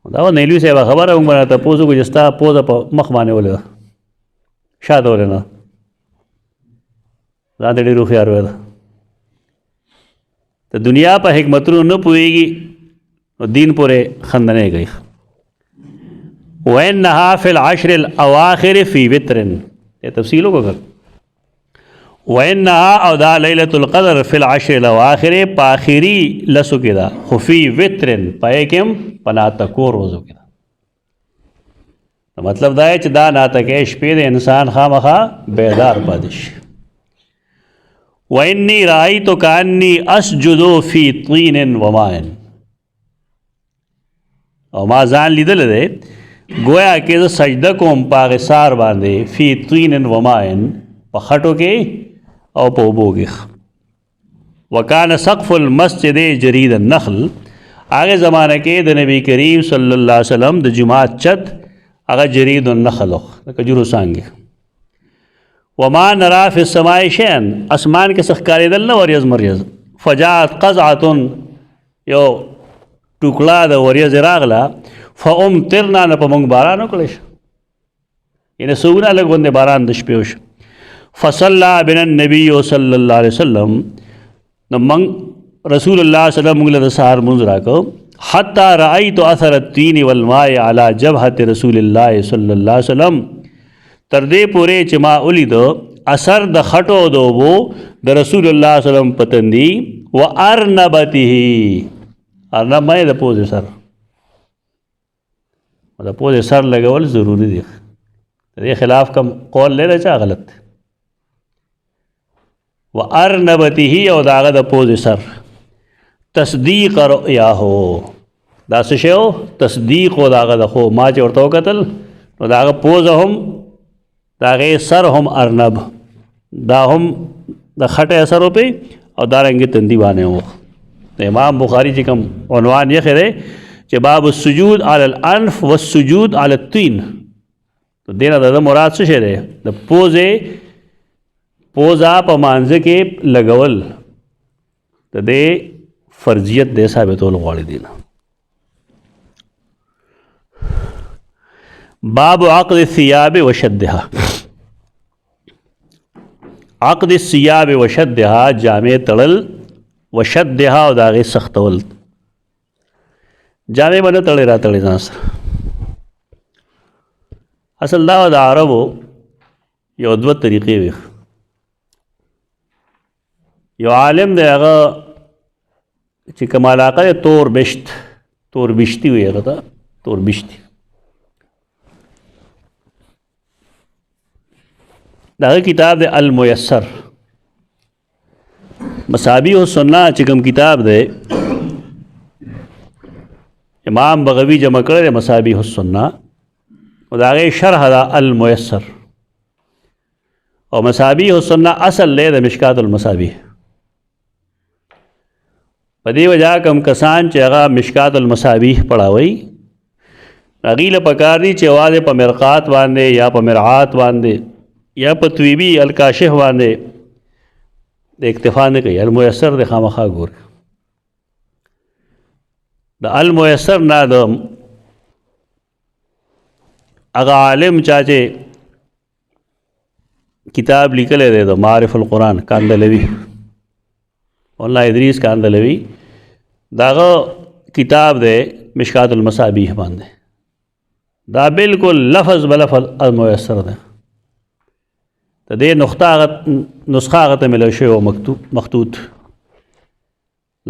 دا نیلوي صاحب خبره موږ به راته تپوس وکړو چې ستا پوزه په مخ باندې ولې ده شاته ولې نه ځان ته ډېر هوښیار وی ده د دنیا په حکمتونو نه پوهېږي نو دین پورې خندنې کوي وانها فی العشر الاواخر فی وتر یہ تفصیل وکړه وانها او دا لیلة القدر فی العشر الاواخر په آخري لسو کې ده خو فی وتر پای کې هم په ناتکو روزو کې ده مطلب دا چې دا ناتکې شپې د انسان خامخا بیدار پاتې شي وانی رأیت کأنی اسجد فی طین وماء او ما ځان لیدلی دی گویا کې زه سجده کوم په هغې سار باندې فی طین وماء په خټو کې او په اوبو کې وکان سقف المسجد جرید النخل هغه زمانه کې د نبی کریم صلی الله علیه وسلم د جماعت چت هغه جرید النخل د کجورو څانګې وما نرا فی السماء شیئا اسمان کې څه ښکارېدل نه وریځ مریځ فجاءت قزعة یو ټوکړه د وریځې راغله فامطرنا نه په موږ باران وکړی شو یعنې څوونه لږ غوندې باران د شپې وشو فصلى بنا النبي صلی الله علیه وسلم نو موږ رسول الله صلی الله علیه وسلم موږ له د سهار لمونځ راکړو حتی رأیت اثر الطین والماء علی جبهة رسول الله صلی الله علیه وسلم تر دې پورې چې ما ولیدو اثر د خټو د اوبو د رسول الله صلی الله علیه وسلم په تندي و ارنبته ارنب معنی د پوزې سر د پوزې سر لګول ضروري دی د دې خلاف کوم قول لري چا غلط و ارنبته او د هغه د پوزې سر تصدیق رؤیاهو دا څه شی و تصدیق و د هغه د خو ما چې ورته وکتل نو د هغه پوزه هم د هغې سر هم ارنب دا هم د خټې اثر وپې او دارنګې تندي باندې و د امام بخاري چې کوم عنوان یې دی چې باب السجود علی الانف والسجود علی الطین تو دې نه د مراد څه شی دی د پوزې پوزه په مانځه کې لګول د دې فرضیت دې ثابتول غواړي دی نه باب عقد الثياب وشدها عقد الثياب وشدها جامع تړل وشدها او د هغې سختول جامع به نه تړې را تړې ځان سره اصل دا د عربو یو دوه طریقې وي یو عالم دی هغه چې کوم علاقه دی تور بشتي وي هغه ته تور بشتي د هغه کتاب دی المیسر مصابیح السنة چې کوم کتاب دی امام بغوی جمع کړی دی مصابیح السنة او د هغې شرح ده المیسر او مصابیح السنة اصل دی د مشکات المصابیح په دې وجه کم کسان چې هغه مشکات المصابیح پڑھاوي هغوی له پکار دي چې یوازې په مرقات باندې یا په مرعات باندې یا په طویبي الکاشف باندې د اکتفا نه کوي. الميسر د خامخا ګور د الميسر نه د هغه عالم چا چې کتاب لیکلی دی د معارف القرآن کاندلوي مولانا ادریس کاندلوي داغه کتاب دی مشکات المصابیح باندې دا بالکل لفظ بلفظ الميسر دی د دې نسخه هغه ته ملو شوی و مخطوط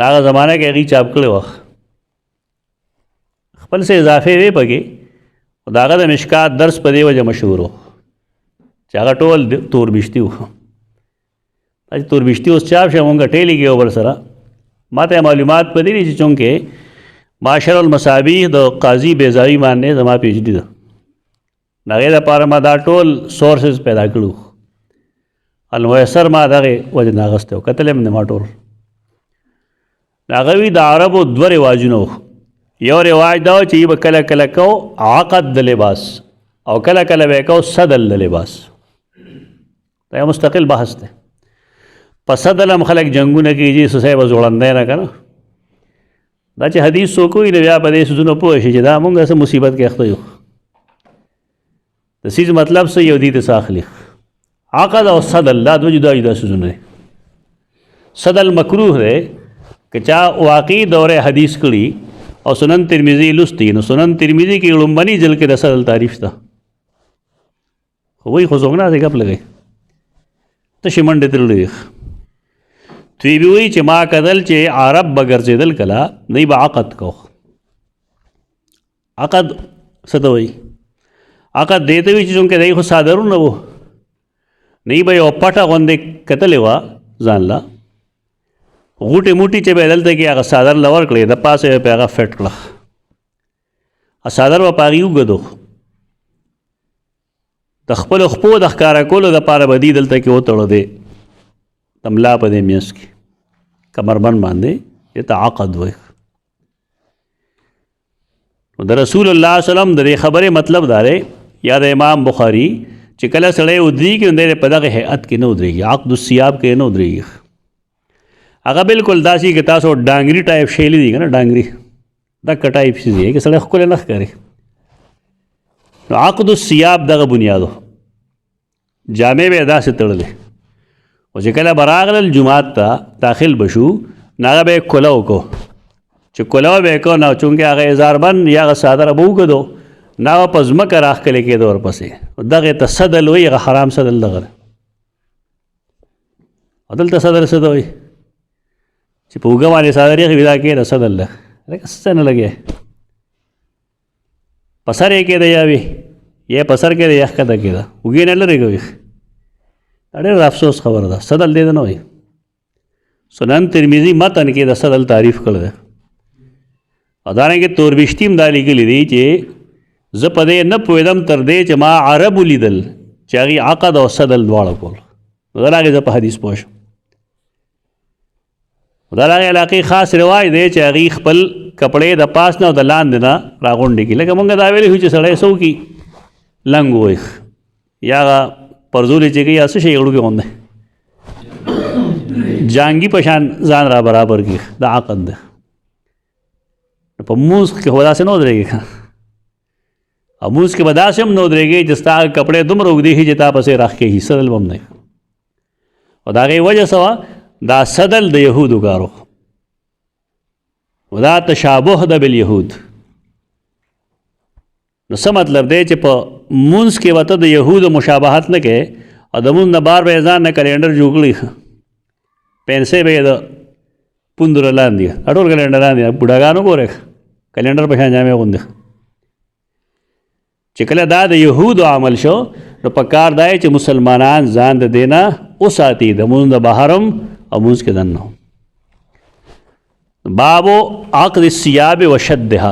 هغه زمانه کې هغې چاپ کړی وه خپل څه اضافې وې پکې خو د هغه د مشکات درس په دې وجه مشهور و چې هغه ټول توربشتي و چې توربشتي اوس چاپ شوی مونږ ټیلی کې یو بل سره ما ته معلومات په دې دي چې چونکې معاشر المصابیح د قاضي بیضاوي باندې زما پی ایچ ډي ده د هغې دپاره ما دا ټول سورسز پیدا کړو الميسر ما دغه وجه نه اخیستی و کتلی م ما ټول هغه وي د عربو دوه رواجونه و یو رواج دا و چې به کله کله کو عقد د لباس او کله کله به کو صدل د لباس دا یو مستقل بحث دی په صدل هم خلک جنګونه کېږي سوسی به زوړندی نه که نه دا چې حدیث څوک وي نو بیا په دې څیزونو پوه شي چې دا مونږ څه مصیبت کې اخته یو د څیز مطلب څه یو دي ته څه اخلي عقد او صدل دا دوه جدا جدا څیزونه دي صدل مکروه دی که چا واقعي دوره حدیث کړي او سنن ترمذی لستی نو سنن ترمذی کې لومبني جل کې د صدل تعریف ده خو وایي خو څوک نه دی ګپ لګوي تشې منډې تللی وي دوی به وایي چې ما کتل چې عرب به ګرځېدل کله دوی به عقد کو عقد څه ته وایي عقد دې ته وایي چې چونکې دی خو صادرونه و دوی به یو پټه غوندې کتلې وه ځان له غوټې موټې چې به یې دلته کې هغه څادر له ورکړې د پاسه یې پې هغه فټ کړه څادر به په هغې اوږدو د خپلو خپو د ښکاره کولو دپاره به دي دلته کې وتړو دی د ملا په دې منځ کې کمربند باندې دې ته عقد وایي نو د رسول الله وسلم د دې خبرې مطلب دا دی یا د امام بخاري چې کله سړی ودرېږي نو دی په دغه هیئت کې نه ودرېږي عقد الثياب کې نه ودرېږي هغه بالکل داسې که تاسو ډانګري ټایپ شیلی دي که نه ډانګري دکه ټایپ شي دی که سړی ښکلی نه ښکاري نو عقد الثياب دغه بنیادو جامې به یې داسې تړلې او چې کله به راغلل جومات ته داخل به شو نو هغه به یې کوله وکړو چې کوله به یې کړو نو چونکې هغه اظهاربند یا هغه څادره به وکړو نو هغه په ځمکه راښکلې کېده ورپسې دغې ته صدل وایي هغه حرام صدل دغه او دلته صدر څه ته وایي چې په اوږه باندې څادر یې دا کېده صدل ده لکه څه نه لګې په سر یې کېده یا وي یا په سر کېده یا ښکته کېده اوږې نه لرې کوي دا ډېر افسوس خبره ده صدل دې ته نه وایي سنن ترمذي متن کې د صدل تعریف کړی دی او دارنګې توربشتي هم دا لیکلي دي چې زه په دې نه پوهېدم تر دې چې ما عرب ولیدل چې هغې عقد او صدل دواړه کول نو د هغې زه په حدیث پوه شم د هغې علاقې خاص رواج دی چې هغې خپل کپړې د پاس نه او د لاندې نه راغونډې کړي لکه مونږ دا ویلي شو چې سړی څه وکړي لنګ ووایي یا هغه پرزولې چې کوي یا څه شی وړوکې غوندې جانګي په شان ځان را برابر کړي دا عقد دی په مونځ کې خو داسې نه ودرېږي او مونځ کې به داسې هم نه ودرېږي چې ستا کپړې دومره اوږدې شي چې تا پسې راښکېږي صدل به هم نه او د هغې وجه څه وه دا صدل د یهودو کارو و دا تشابه ده بالیهود نو څه مطلب دی چې په مونځ کې به ته د یهودو مشابهت نه کوې او د مونځ نه بار به یې ځان نه کلینډر جوړ کړي پینسې به یې د پوندره لاندې ټول کلینډران دي بوډاګانو ګورې کلینډر په شان جامې اغوندي چې کله دا د یهودو عمل شو نو په کار دا چې مسلمانان ځان د دې نه وساتي د مونځ د بهر هم او مونځ کې دننه بابو عقد الثياب وشدها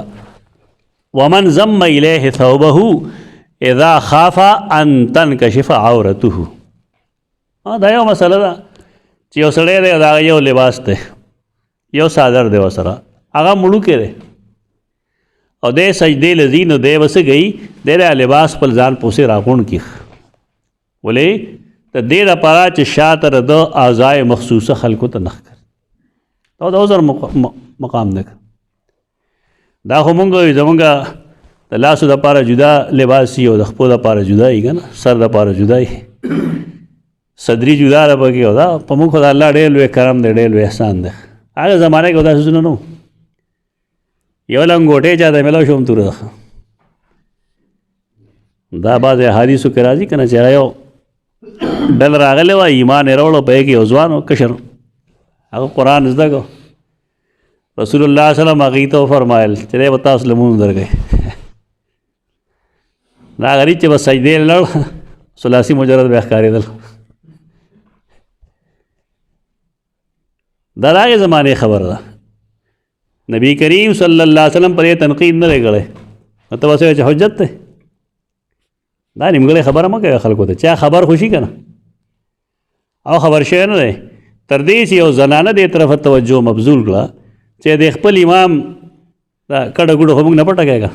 ومن ضم الیه ثوبه اذا خاف ان تنکشف عورته دا یو مسله ده چې یو سړی دی د هغه یو لباس دی یو څادر دی ورسره هغه مړوکی دی او دی سجدې له ځي نو دی به څه کوي دی د لباس خپل ځان پسې راغونډ کړي ولې د دې دپاره چې شاته د اعضای مخصوصه خلکو ته نه ښکاري او د عذر مقام دی دا خو مونږ وایو زمونږ د لاسو دپاره جدا لباس وي او د خپو دپاره جدا وي که نه سر دپاره جدا وي صدري جدا ده پکې او دا په موږ خو د الله ډېر لوی کرم دی ډېر لوی احسان دی هغه زمانه کې دا څیزونه نه وو یو لنګوټې چا ته میلاو شو هم توره ده دا بعضې احادیثو کې راځي که نه چې هغه یو ډله راغلی وه ایمان یې راوړو په کې یو ځوان و کشر هغه قرآن زده کو رسول الله صلی الله علیه وسلم هغې ته وفرمایل چې دی به تاسو لمونځ درکوي دا غریب چې بس سجدې لړ ثلاثي مجرد بیا ښکارېدل دا د هغې زمانې خبره ده نبی کریم صلی الله علیه وسلم پر یې تنقید نه دی کړی نو ته بس چې حجت دی دا نیمګړې خبره مه کوې خلکو ته چا خبر خوشي که نه او خبر شوی نه دی تر دې چې یو زنانه دې طرفه توجه مبذول کړه چې د خپل امام دا کډه ګوډه خو موږ نه پټه کېږه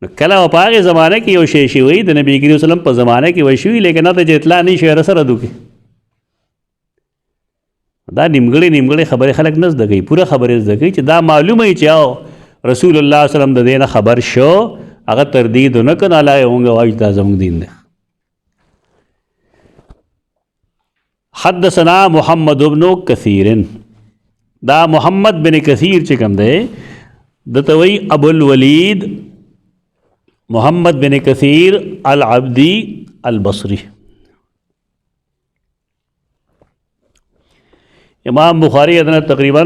نو کله په هغې زمانه کې یو شی شوی د نبي کریم وسلم په زمانه کې وی شوي لیکن هلته چې اطلاع نه شوی سره دوکې دا نیمګړې خبرې خلک نه زده کوي پوره خبرې زده کوي چې دا معلومه وي چې او رسول الله صلی وسلم د دې نه خبر شو هغه تردید ونه کړه الله یې مونږ وایو دا زموږ دین دی حدثنا محمد بن کثیر دا محمد بن کثیر چې کوم دی دته وایي ابو الولید محمد بن کثیر العبدی البصری امام بخاری ادنا تقریباً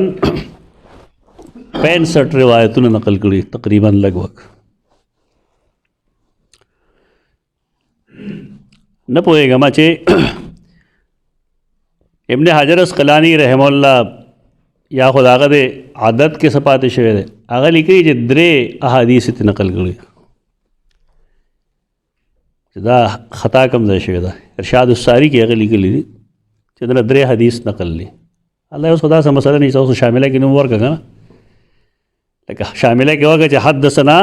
65 روایتونه نقل کړي تقریباً لګ وګ نه پوهېږم چې ابن حجر اسقلانی رحمه الله یا خو د هغه د عادت کې څه پاتې شوی دی هغه لیکي چې 3 احادیث یې نقل کړي چې دا خطا کم ځای شوی ده ارشاد الساری کې هغه لیکلي دي چې دله 3 حدیث نقل دي الله اوس خدا سره مسله نه اوس شامله کې نوم ورکړه نه لکه شامله کې وکړه چې حدثنا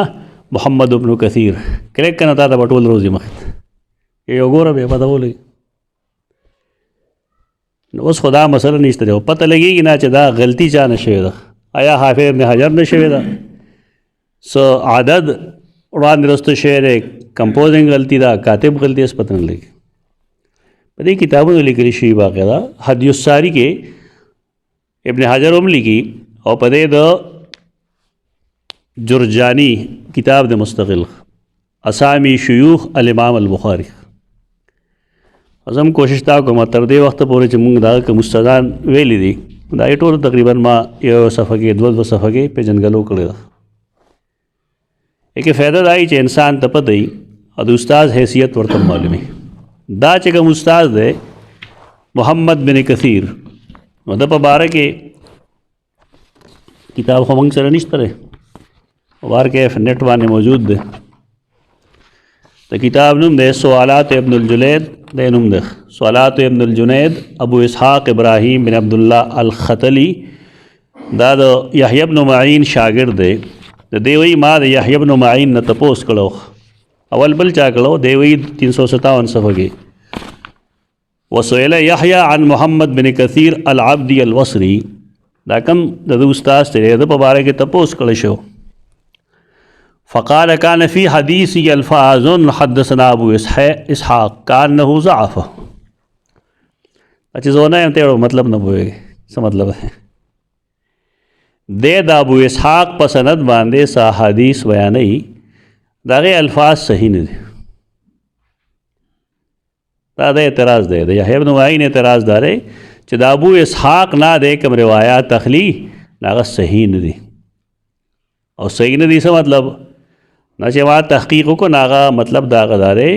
محمد بن کثیر کلیک کنه تا ته ټول روزي مخ یو ګوره به پته ولګي نو اوس خدا مسله نشته دی پته لګېږي نه چې دا غلطي چا نه شوې ده آیا حافظ ابن حجر نه شوې ده څه عدد وړاندې رسته شوی دی کمپوزنګ غلطي ده کاتب غلطي اس پته نه لګي په دې کتابونو لیکلي شوي باقاعده هدی الساری کې ابن حجر هم لیکي او په دې د جرجانی کتاب د مستقل اسامی شیوخ الامام البخاری ازم کوشش تا کوم تر دې وخت پورې چې موږ دا کوم مستدان ویلي دي دا ټول تقریبا ما یو صفحه کې 2 صفحه کې پیژنګلو کړی دا یکه فائدہ دای چې انسان ته پته وي او د استاد حیثیت ورته معلومي دا چې کوم استاد دی محمد بن کثیر نو د په باره کې کتاب خو موږ سره نشته دی وار کې نیټ باندې موجود دی د کتاب نوم دی سوالات ابن الجنید د نوم دی سوالات ابن الجنید ابو اسحاق ابراهیم بن عبدالله الختلی دا د یحیی بن معین شاګرد دی د دی وی ما د یحیی بن معین نه تپوس کړو اول بل چا کړو دی وی 357 صفحه کې وسئل یحیی عن محمد بن کثیر العبدی البصری دا کوم د استاد سره د په باره کې تپوس کړی شو فقال كان في حديثي الفاظ حدثنا ابو اسحاق كانه ضعف اچھا زونه هم ته مطلب نه وایي څه مطلب ہے د ابو اسحاق په سند باندې صح حدیث بیانې داغه الفاظ صحیح نه دي دا د اعتراض دی د یحیی بن معین اعتراض دار چې د ابو اسحاق نه د کوم روایت تخلی هغه صحیح نه دي او صحیح نه دي څه مطلب نه چې ما تحقیق وکړو هغه مطلب دا غدارې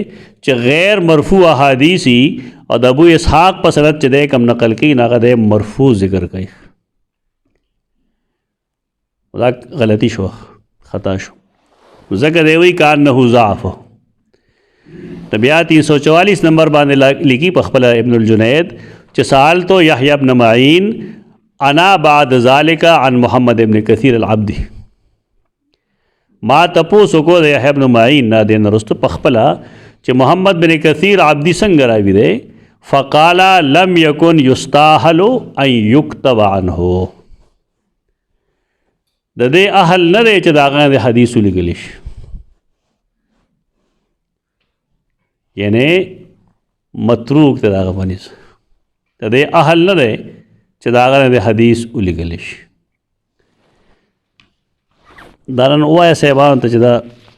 چې غیر مرفوع احادیث او د ابو اسحاق په سند چې د کوم نقل کوي هغه د مرفوع ذکر کوي دا غلطی شو خطا شو ذکر دی وی کان نه ضعف طبیعت 344 نمبر باندې لیکي په خپل ابن الجنید چې سألت یحیی بن معین انا بعد ذلك عن محمد ابن کثیر العبدی، ما تپوسو کو د یحیی بن معین نه دین رستو پخپلا چې محمد بن کثیر عبدی څنګه راوي دی، فقال لم يكن يستاهل ان يكتب عنه، د دې اهل نه دی چې د هغه د حدیث ولیکلی شي، یعنی متروک ته د هغه باندې د دې اهل نه دی چې د هغه د حدیث ولیکلی شي. دا نن ووایه صاحبانو ته چې دا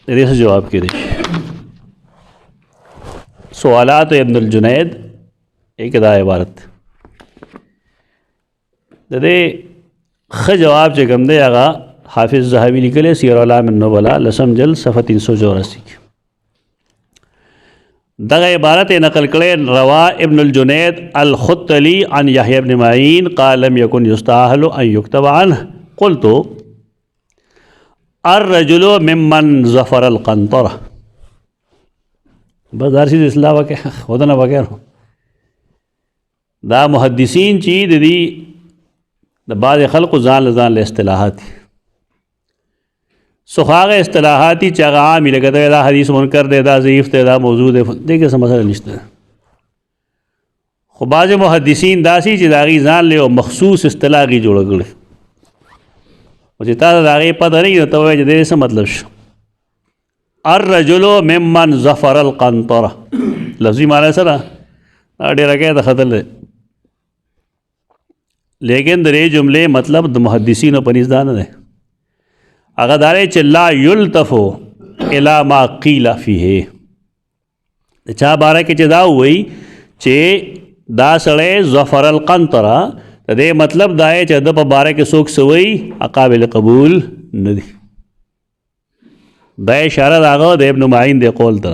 د دې څه جواب کړي. سوالات ابن الجنید ایک دا عبارت د دې ښه جواب چې کوم دی هغه حافظ ذهبي لیکلی سیر اعلام النبلاء لسم جلد صفحه 384 دغه عبارت نقل کړي روا ابن الجنید الخطلی عن یحیی بن معین قال لم يكن يستاهل ان يكتب عنه قلت الرجل ممن ظفر القنطره، بس دار چیز اصلاح وکړه خودنه بغیر دا محدثین چې د دې د بعض خلقو ځان له اصطلاحات سخاغه اصطلاحاتی چې هغه عام لګه دا حدیث منکر دی، دا ضعیف دی، دا موضوع دی، دغه څه مسله نشته. خو بعض محدثین داسې چې د هغې ځان له مخصوص اصطلاح یې جوړه کړې او چې تا ته د هغې پته نه وي نو ته وایې چې د دې څه مطلب شو. الرجل ممن ظفر القنطره لفظي معنی سره دا ډېره کې د خطر دی، لیکن د دې جملې مطلب د محدثینو په نزد نه دی، هغه دا دی چې لا یلتف الی ما قیل فیه، د چا باره کې چې دا ووایي چې دا سړی ظفر القنطره د دې مطلب دا دی چې د په باره کې څوک څه وایي قابل قبول نه دي. دا اشاره د هغه د ابن معین د قول ته.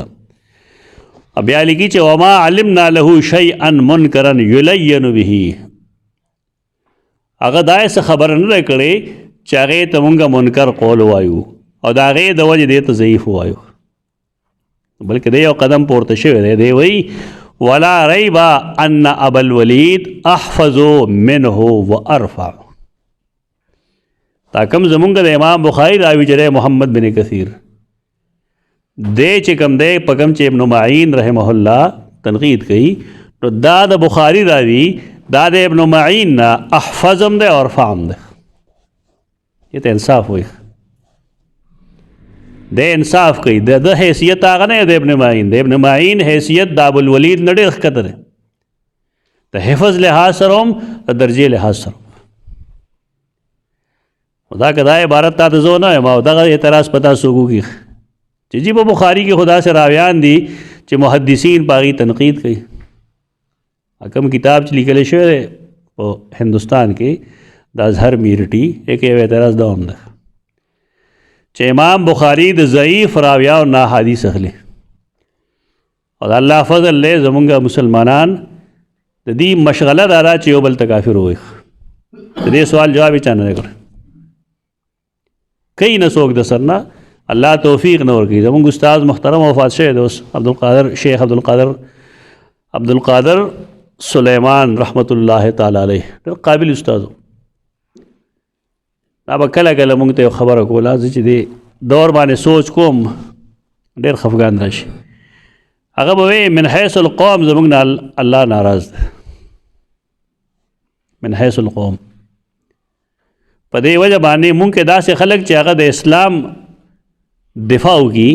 بیا لیکي چې وما علمنا له شیئا منکرا یلین به، هغه دا څه خبره نه ده کړې چې هغې ته مونږ منکر قول وایو او د هغې د وجې دې ته ضعیف وایو، بلکې دی یو قدم پورته شوی دی. دی وایي ولا ریب ان ابا الولید احفظ منه وارفع، تا کم زمونږ د امام بخاری راوي چې محمد بن کثیر دی چې کم دی په کم چې ابن معین رحمه الله تنقید کوي نو دا د بخاری راوي دا د ابن معین نه احفظم دی او ارفعم دی. یہ تو انصاف ہوئی، دے انصاف کوي د حیثیت هغه نه د ابن معین، د ابن معین حیثیت د ابوالولید نه ډېر ښکته دی، د حفظ لحاظ سره هم د درجې لحاظ سره. دا که دا عبارت تا ته زه نه یم او دغه اعتراض په تاسو وکړي چې جی په بخاري کې خدا سے راویان دي چې محدثین په هغې تنقید کوي. کوم کتاب چې لیکلی شوی دی په هندوستان کې د اظهر میرټي ایک یو اعتراض دا هم ده چې امام بخاری د ضعیف راویانو نه حدیث اخلي او د الله فضل دی زمونږ مسلمانان د دې مشغله دا ده چې یو بل ته کافر ووایي. د دې سوال جواب یې چا نه دی کړی، کوي نه څوک د سر نه، الله توفیق نه ورکوي. زمونږ استاد محترم وفات شوی دی اوس شیخ عبدالقادر سلیمان رحمت الله تعالی علیه، ډېر قابل استاد. دا به کله کله مونږ ته یو خبره کوله، زه چې دې دور باندې سوچ کوم ډېر خفګان راشي. هغه به وایي من حیث القوم زمونږ نه الله ناراض دی، من حیث القوم. په دې وجه باندې مونږ کې داسې خلک چې هغه د اسلام دفاع وکړي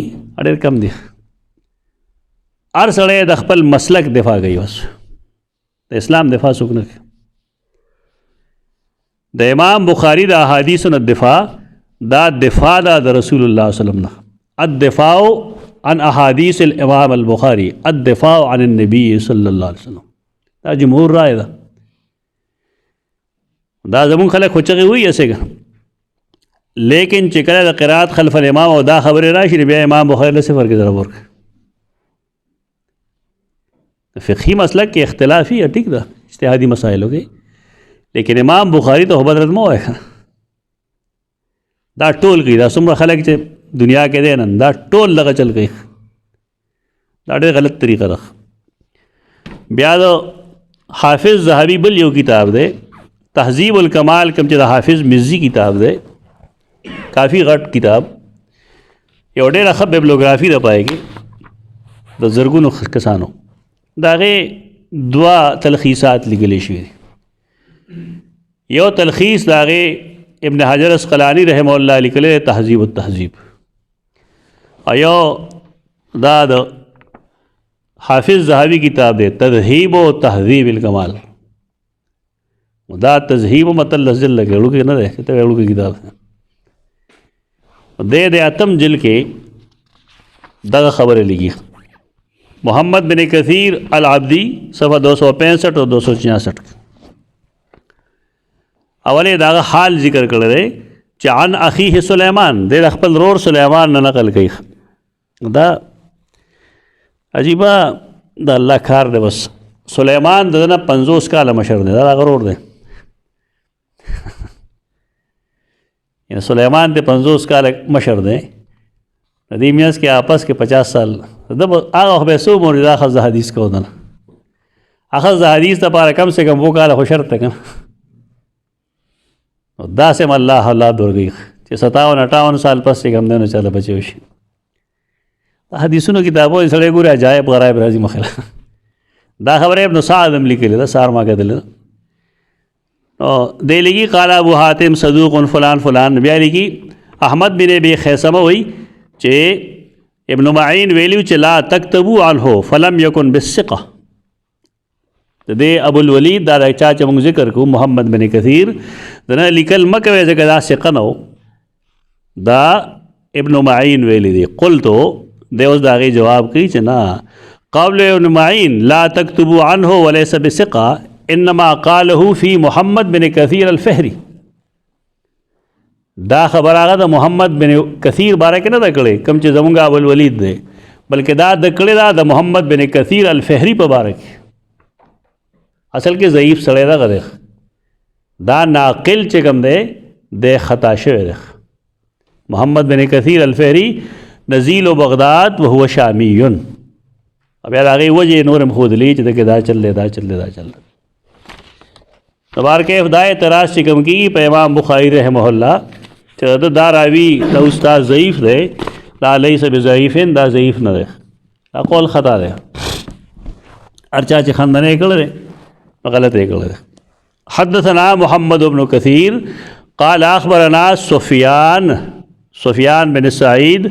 ډېر کم دي. هر سړی د خپل مسلک دفاع کوي، بس د اسلام دفاع څوک نه کوي. د امام بخاری د احادیثو نه دفاع دا دفاع دا د رسول الله صلی الله علیه وسلم نه. الدفاع عن احادیث الامام البخاری الدفاع عن النبی صلی الله علیه وسلم، دا جمهور رائے ده. دا زمون خلک خو چغې وایي هسې، لیکن چې کله د قرات خلف الامام او دا خبرې راشي بیا امام بخاری له صفر کې ضرب ورکړي. فقهي مسلک کې اختلافي ټیک ده اجتهادي مسایلو کې، لیکن امام بخاری ته بدرت مه وایه. دا ټول کوي، دا څومره خلک چې دنیا کې دی نن دا ټول دغه چل کوي، دا ډېر غلط طریقه ده. بیا د حافظ ذهبی بل یو کتاب دے تہذیب الکمال کم چې د حافظ مزی کتاب دے کافی غټ کتاب یو ډېره ښه بیبلوګرافي ده پای کې د زرګونو کسانو د هغې دوه تلخیصات لیکلی شوي دي یو تلخیص د هغې ابن حجر اسقلانی رحمه الله لیکلی دی تهذیب التهذیب او یو دا د حافظ ذهبی کتاب دی تذهیب و تهذیب الکمال دا تذهیب متل لفظ لګي وړوکی نه دی چې ته وړوکی کتاب دی د اتم جلد کې دغه خبرې لګي محمد بن کثیر العبدی صفحه 265 اور 266 اولې دغه حال ذکر کړی دی چې عن اخیه سلیمان د خپل رور سلیمان نه نقل کوي دا عجیبه د الله کار دی بس سلیمان دنه 50 کاله مشر دی دا غرور دی یعنی سلیمان د 50 کاله مشر دی د دې میاس کې آپس کې 50 سال د هغه به سو موري دا خزه حدیث کو دنه اخذ حدیث ته پاره کم سے کم وہ کاله خوشر تک دا سم الله اولاد ورغی چې 57-58 سال پس کم دنه چاله بچو شي حدیثونو کتابو سره ګوره عجایب غرایب راځي مخله دا خبره ابن سعد هم لیکلی دا سار ما کېدل نو دی لګي قال ابو حاتم صدوق فلان فلان بیا لګي احمد بن ابي خیثمه وی چې ابن معین ویلیو چې لا تكتبوا عنه فلم يكن بالثقه د دې ابو الولید دا چا چې موږ ذکر کوو محمد بن کثیر دنه لیکل مکه ځکه دا ثقه نو دا ابن معین ویلی دی قلتو دی اوس دا غي جواب کوي چې نه قول ابن معین لا تكتبوا عنه وليس بثقه انما قاله في محمد بن كثير الفهري دا خبر هغه د محمد بن کثیر باره کې نه ده کړې کوم چې زمونږ ابو الولید دی بلکې دا د کړې دا د محمد بن کثیر الفهري په باره کې اصل کې ضعیف سړی ده غره دا ناقل چې کوم دی د خطا شوی دی محمد بن کثیر الفهري نزیل بغداد وهو شامی بیا د هغې وجې نور هم ښودلي چې دکې دا چل دی دا چل دی دا چل دی تبارکیف دا اعتراض چې کوم کېږي په امام بخاري رحمه الله چې دا راوي دا استاد ضعیف دی دا لیس بضعیف دا ضعیف نه دی دا قول خطا دی هر چا چې خندنه یې کړی دی غلط یې کړی دی حدثنا محمد بن كثير قال اخبرنا سفیان بن سعید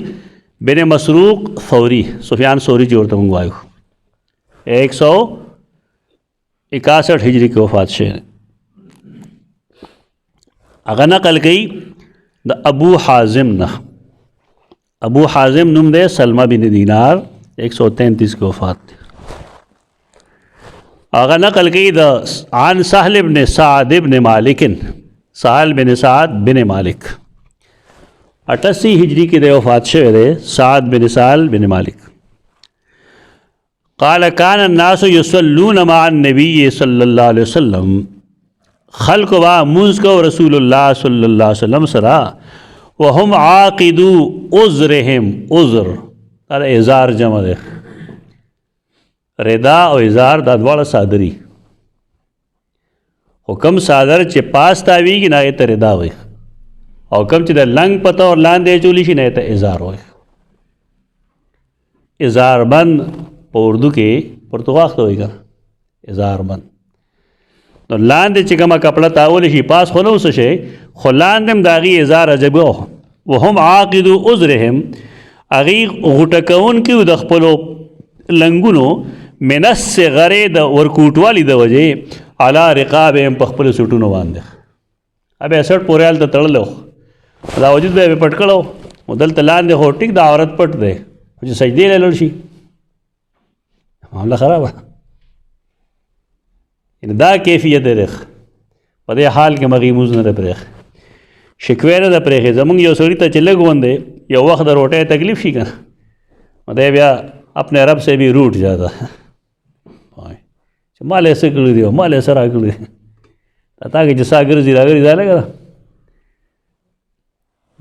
بن مسروق ثوری سفیان ثوری چې ورته موږ وایو 161 ہجری کې وفات شوی هغه نقل کوي د ابو حازم نه ابو حازم نوم دی سلمہ بن دینار 133 کې وفات دی هغه نقل کوي د عن سهل بن سعد بن مالک سهل بن سعد بن مالک 88 ہجری کې د وفات شوی دی سعد بن سهل بن مالک قال كان الناس يصلون مع النبي صلى الله عليه وسلم خلق وا منز کو رسول الله صلی الله علیه وسلم سرا وهم عاقدو عذرهم عذر دا ازار جمع ده ردا او ازار دا دواړه صادری حکم صادر چې پاس تاویږي نه ته ردا وي او کم چې د لنګ پته اور لاندې چولی شي نه ته ازار وي ازار بند په اردو کې پرتګال ته وایي کنه ازار بند نو لاندې چې کومه کپړه تاول شي پاس خو نه اوس شي خو لاندې هم د هغې ازار عجبه وهم عاقدو عذرهم هغې غوټه کوونکي د خپلو لنګونو من الصغر د ورکوټوالي د وجې علی رقابهم په خپلو سوټونو باندې ابې سټ پورې هلته تړلی دا وجود به یې پټ کړی نو دلته لاندې خو ټیک د عورت پټ دی چې سجدې له لړ شي معامله خرابه دا کیفیت دی په دې حال کې مغې موز نه ده پرېښې شکوې نه ده پرېښې زمونږ یو سړي ته چې لږ غوندې یو وخت د روټۍ تکلیف شي که نه دی بیا اپنے رب سے بھی روٹ جاتا چې مال یې څه کړي دي او مال یې څه را کړي دي تا کې چې سا ګرځي را ګرځي دا لګه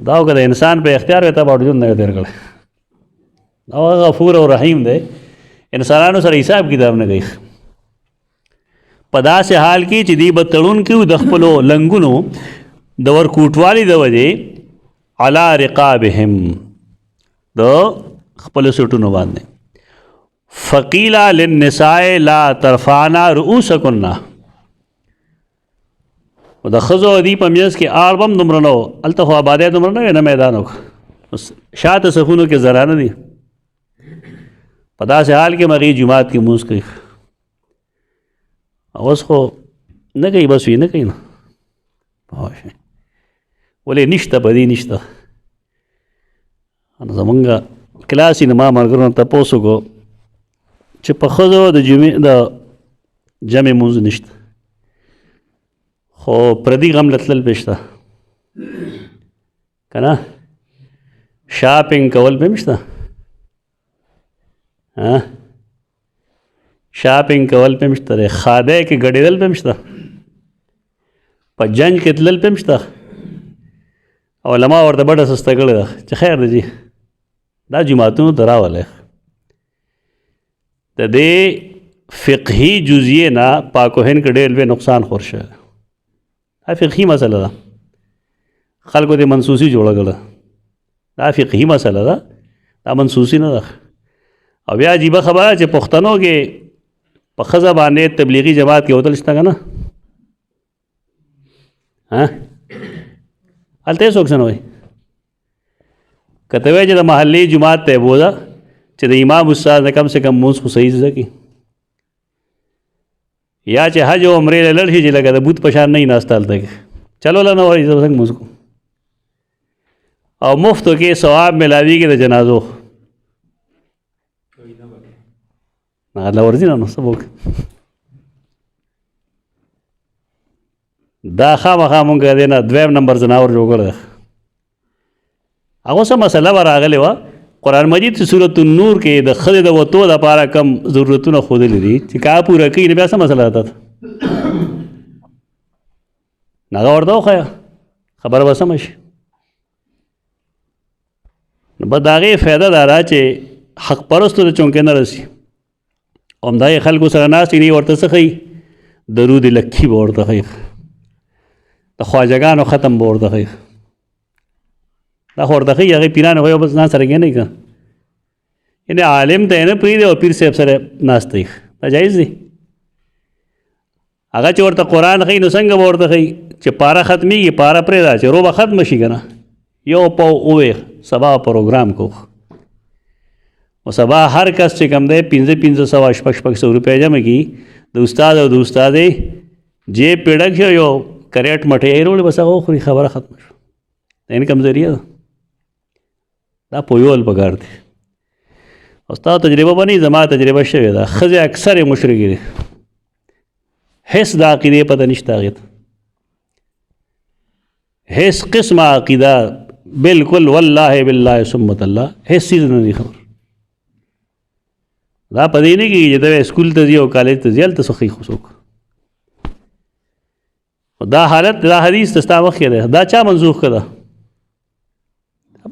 دا که د انسان په اختیار وي تا به ژوند نه تېر کړی دا غفور او رحیم دی انسانانو سره حساب کتاب نه کوي په داسې حال کې چې دی به تړونکي وو د خپلو لنګونو د ورکوټوالي د وجې علی رقابهم د خپلو سټونو باندې. فقیل للنساء لا ترفعنا رؤوسکن، و د ښځو دي په منځ کې آړ به هم دومره نه و، هلته خو آبادۍ دومره نه وې، نه میدان و، شاته صفونو کې زرانه دي. په داسې حال کې هغې جومات کې لمونځ کوي. اوس خو نه کوي، بس وي نه کوي نه، ولې نشته په دې نشته. زمونږ کلاس یې نه ما ملګرو نه تپوس وکړو چې په ښځو د جمعې د جمع لمونځ نشته، خو پردي غم له تلل پې شته که نه، شاپینګ کول پې هم شته، شاپینګ کول پې هم شته دی، خادی کې ګډېدل پې هم شته، په جنج کې تلل پې هم شته. علما ورته بډه سسته کړې ده چې خیر دی جي دا جماعتونو ته راولئ. د دې فقهي جزیې نه پاکوهن کې ډېر لوی نقصان خور شوی. دا فقهي مسله ده، خلکو دې منسوسي جوړه کړه، دا فقهي مسله ده، دا منسوسي نه ده. او بیا عجیبه خبره چې پښتنو کې په ښځه باندې تبلیغي جماعت کې وتل شته که نه، هلته یې څوک څه نه وایي. که ته وایې چې د محلې جومات ته یې بوځه چې د امام استاد نه کم سے کم لمونځ خو صحیح زده کړي، یا چې حج او عمرې له لاړ شي چې لکه د بوت په شان نه وي ناسته هلته کې چلو له نه وایي زه څنګه لمونځ کوم. او مفتو کې ثواب میلاویږي د جنازو، هغه ورځي نه نو څه به وکړي. دا خامخا مونږ دې نه دویم نمبر ځناور جوړ کړی. هغه څه مسله به راغلې وه قرآن مجید سورة النور کې د ښځې د وتو دپاره کم ضرورتونه ښودلي دي چې که پوره کوي نو بیا څه مسله ده نو هغه ورته وښیه خبره به سمه شي. نو بس د هغې فایده دا ده چې حق پرستو ته چونکې نه رسي، او همدغې خلکو سره ناست وي ورته څه ښیي، درود لکي به ورته ښیي، د خواجګانو ختم به ورته ښیي، دا خو ورته ښیي، هغې پیران خو یو بس ځان سره کښېنوي که یعنې عالم ته یې نه پرېږدي او پیر صاحب سره ناست دی، دا جایز دی. هغه چې ورته قرآن ښیي نو څنګه به ورته ښیي چې پاره ختمېږي، پاره پرېږده چې روبه ختمه شي که نه، یو پاو اووې سبا پروګرام کو، او سبا هر کس چې کوم دی 500 شپږ سوه روپۍ جمع کړي، د استاد او د استادې جیب پې ډک شو، یو کریټ مټۍ یې راوړې بس هغه وخوري، خبره ختمه شوه. د انکم ذریعه ده، دا پویول پکار دی. او ستا تجربه به نه زما تجربه شوې ده، ښځې اکثر یې مشرکې دي، هېڅ د عقیدې پته نشته هغې ته، هېڅ قسمه عقیده بالکل والله بالله ثم الله هېڅ څیز نه دي خبر. دا په دې نه کېږي چې ته سکول ته ځي او کالج ته ځي هلته څه ښیي خو څوک. دا حالت دا حدیث ته ستا مخکې دی، دا چا منسوخ کړه؟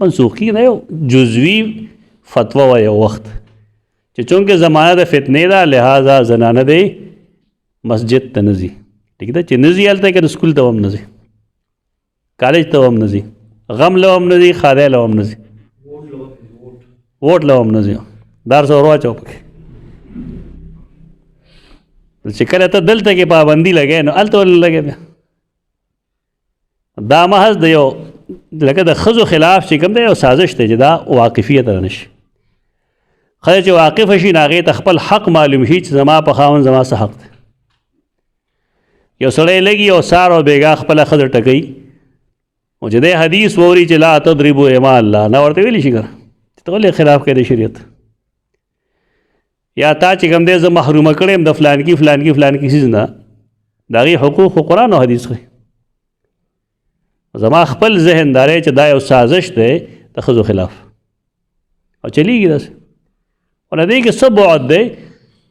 منسوخ کېږي نه، یو جزوي فتوه وه یو وخت چې چونکې زمانه د فتنې ده لہذا زنانه دی مسجد ته نه ځي، ټیک ده، چې نه ځي هلته که د سکول ته هم نه ځي، کالج ته هم نه ځي، غم له هم نه ځي، خادی له هم نه ځي، ووټ له هم نه ځي، دار څه ور واچوه پکې. چې کله ته دلته کې پابندي لګوې نو هلته ولې لګوې بیا؟ دا محض د یو لکه د ښځو خلاف چې کوم دی یو سازش دی چې دا واقفیت رانه شي. ښځه چې واقفه شي نو هغې ته خپل حق معلوم شي چې زما په خاوند زما څه حق دی. یو سړی لګي او سار او بیګا خپله ښځه ټکوي، او چې دی حدیث ووري چې لا تضربوا اماء الله، نه ورته ویلی شي که نه چې ته ولې خلاف کوې د شریعت، یا تا چې کوم دی زه محرومه کړی یم د فلانکي فلانکي فلانکي څیز نه، د هغې حقوق خو قرآن او حدیث ښیي. زما خپل ذهن داری چې دا یو سازش دی د ښځو خلاف او چلیږي داسې، او نه دی کې څه بعد دی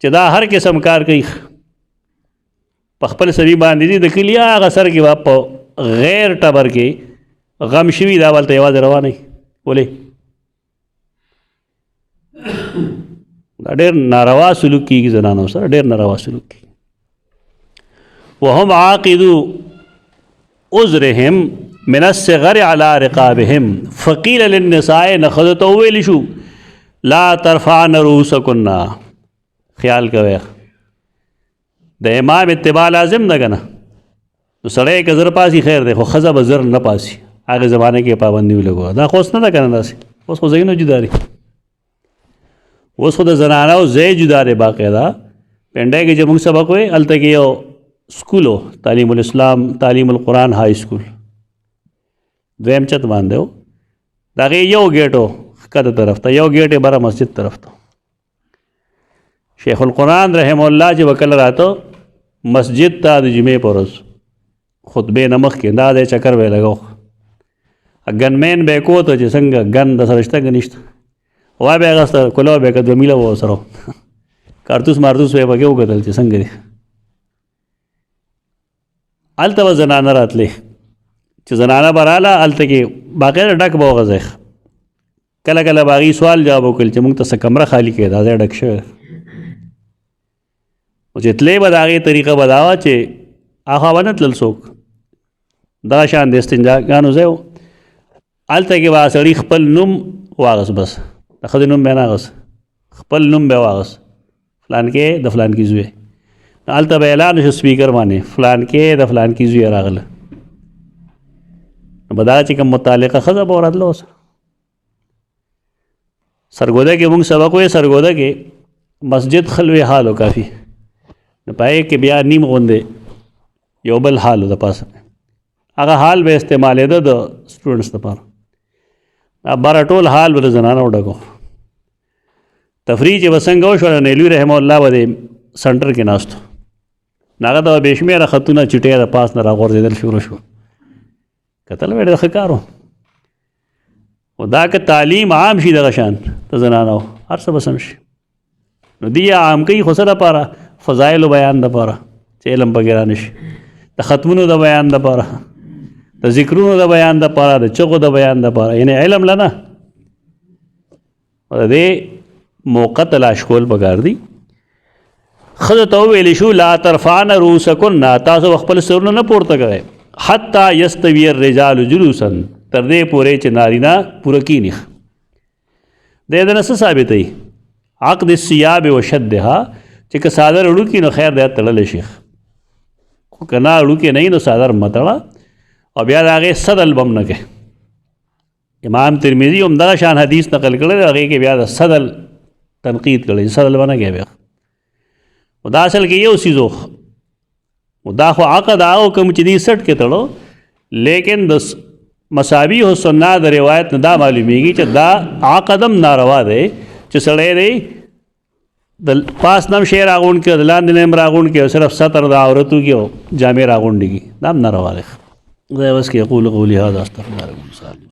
چې دا هر قسم کار کوي په خپل سړي باندې دي، د کلي هغه سر کې به په غیر ټبر کې غم شوي دا هلته یوازې روانه وي. ولې دا ډېر ناروا سلوک کېږي زنانو سره، ډېر ناروا سلوک کېږي. वहम आक़िदु उज़्रहिम मिन अस्सिग़र अला रिक़ाबिहिम फ़क़ील लिन्निसाए नख़द तो वेलिशु ला तरफ़अन रूसकुन्ना। ख्याल कवे द इमाम इत्तिबा लाजिम न कना तो सड़े के ज़र पासी खैर देखो खज़ा बज़र न पासी आगे ज़माने की पाबंदी भी लगो दा खोस न करना से उसको ज़हीन जुदारी उस खुद जनाना जय जुदारे बाकायदा पेंडे के जब सबक हुए अल तक ये स्कूल हो तालीमुल इस्लाम तालीमुल कुरान हाई स्कूल द्वेम चत मान दो दागे यो गेट हो कद तरफ था यो गेट है बरा मस्जिद तरफ तो शेखुल कुरान रहमहुल्लाह जी वकल रहा तो मस्जिद ता जुमे परोस खुतबे नमक के अंदाज चक्कर वे लगो गनमैन बेको तो जिसंग गन दस रिश्ता गनिश्त वह बेगस्त कुलो बेकत मिला वो सरो कारतूस मारतूस वे बगे उगतल जिसंग अल तब जनाना रातले जनाना बराला अल तक बाकायदा डक बोगज़ कला कला बागी सवाल जवाब वकल मुंग तस कमरा खाली के दादा डक्श जितले बदागे तरीका बदावा चे आखा बनत ललसोक दा शान देस्तिन गानो ज़ेव अल तक वासड़ी खपल नुम वागस बस खद नुम बेनागस खपल नुम बे वागस फलान के द फलान की जुए अल तब ऐलान स्पीकर माने फलान के द फलान की जुए रागल बदा चिकम मुतालिका खज़ा बोरात लो सरगोदा के मुंग सबक हुए सरगोदा के मस्जिद खलवे हाल हो काफ़ी न पाए कि ब्या नीम गोंदे योबल हाल हो पास अगर हाल बे इस्तेमाल है तो स्टूडेंट्स पार अब बारह टोल हाल बद जनाना उड़को तफरी वसंगो शोर नेलवी रहमहुल्लाह बदे सेंटर के नास्तो नागा तो बेशमेर खतूना चिटे पास न रागौर जदल शुरू शो कतल बेटे खकारो दा के तालीम आम शी दगशान तो जनाना हो हर सब समश दिया आम कई खुसरा पारा फ़ज़ाइल बयान द पारा चेलम वगैरह निश द ख़त्मुन द बयान द पारा द ज़िक्रुन द बयान द पारा द चौक द बयान द पारा यानी इलम लना दे मौका तलाश कोल बगार दी खद तो वेलिशु ला तरफ़ान रूसकुन्ना तासो वखपल सुरन न पोर्ता करे हत्ता यस्तवी अर्रिजालु जुलूसन तरदे पूरे च नारीना पुरकी निख दे दन से साबित है आक़द सियाब व शद्दहा चिक सादर उड़ुकी न खैर दे तड़ले शेख कना उड़ुके नहीं न सादर मतड़ा और ब्याद आगे सदल बम न के इमाम तिरमिज़ी उम्दा शान हदीस नकल करे आगे के ब्याद सदल तनकीद करे सदल बना गया ब्या उदा असल के ये उसी जो उदा खो आक़द आओ कम चीज़ सट के तड़ो लेकिन दस मसाबी हो सुन्ना द रिवायत न दा मालूमेगी च दा आक़दम नारवा दे च सड़े दे पास नम शेर आगुन के दलान दिनेम रागुन के सिर्फ सतर दा औरतों की जामे रागुन डिगी नाम नारवा दे बस के अक़ूलु क़ौली हाज़ा अस्तग़फ़िरुल्लाह।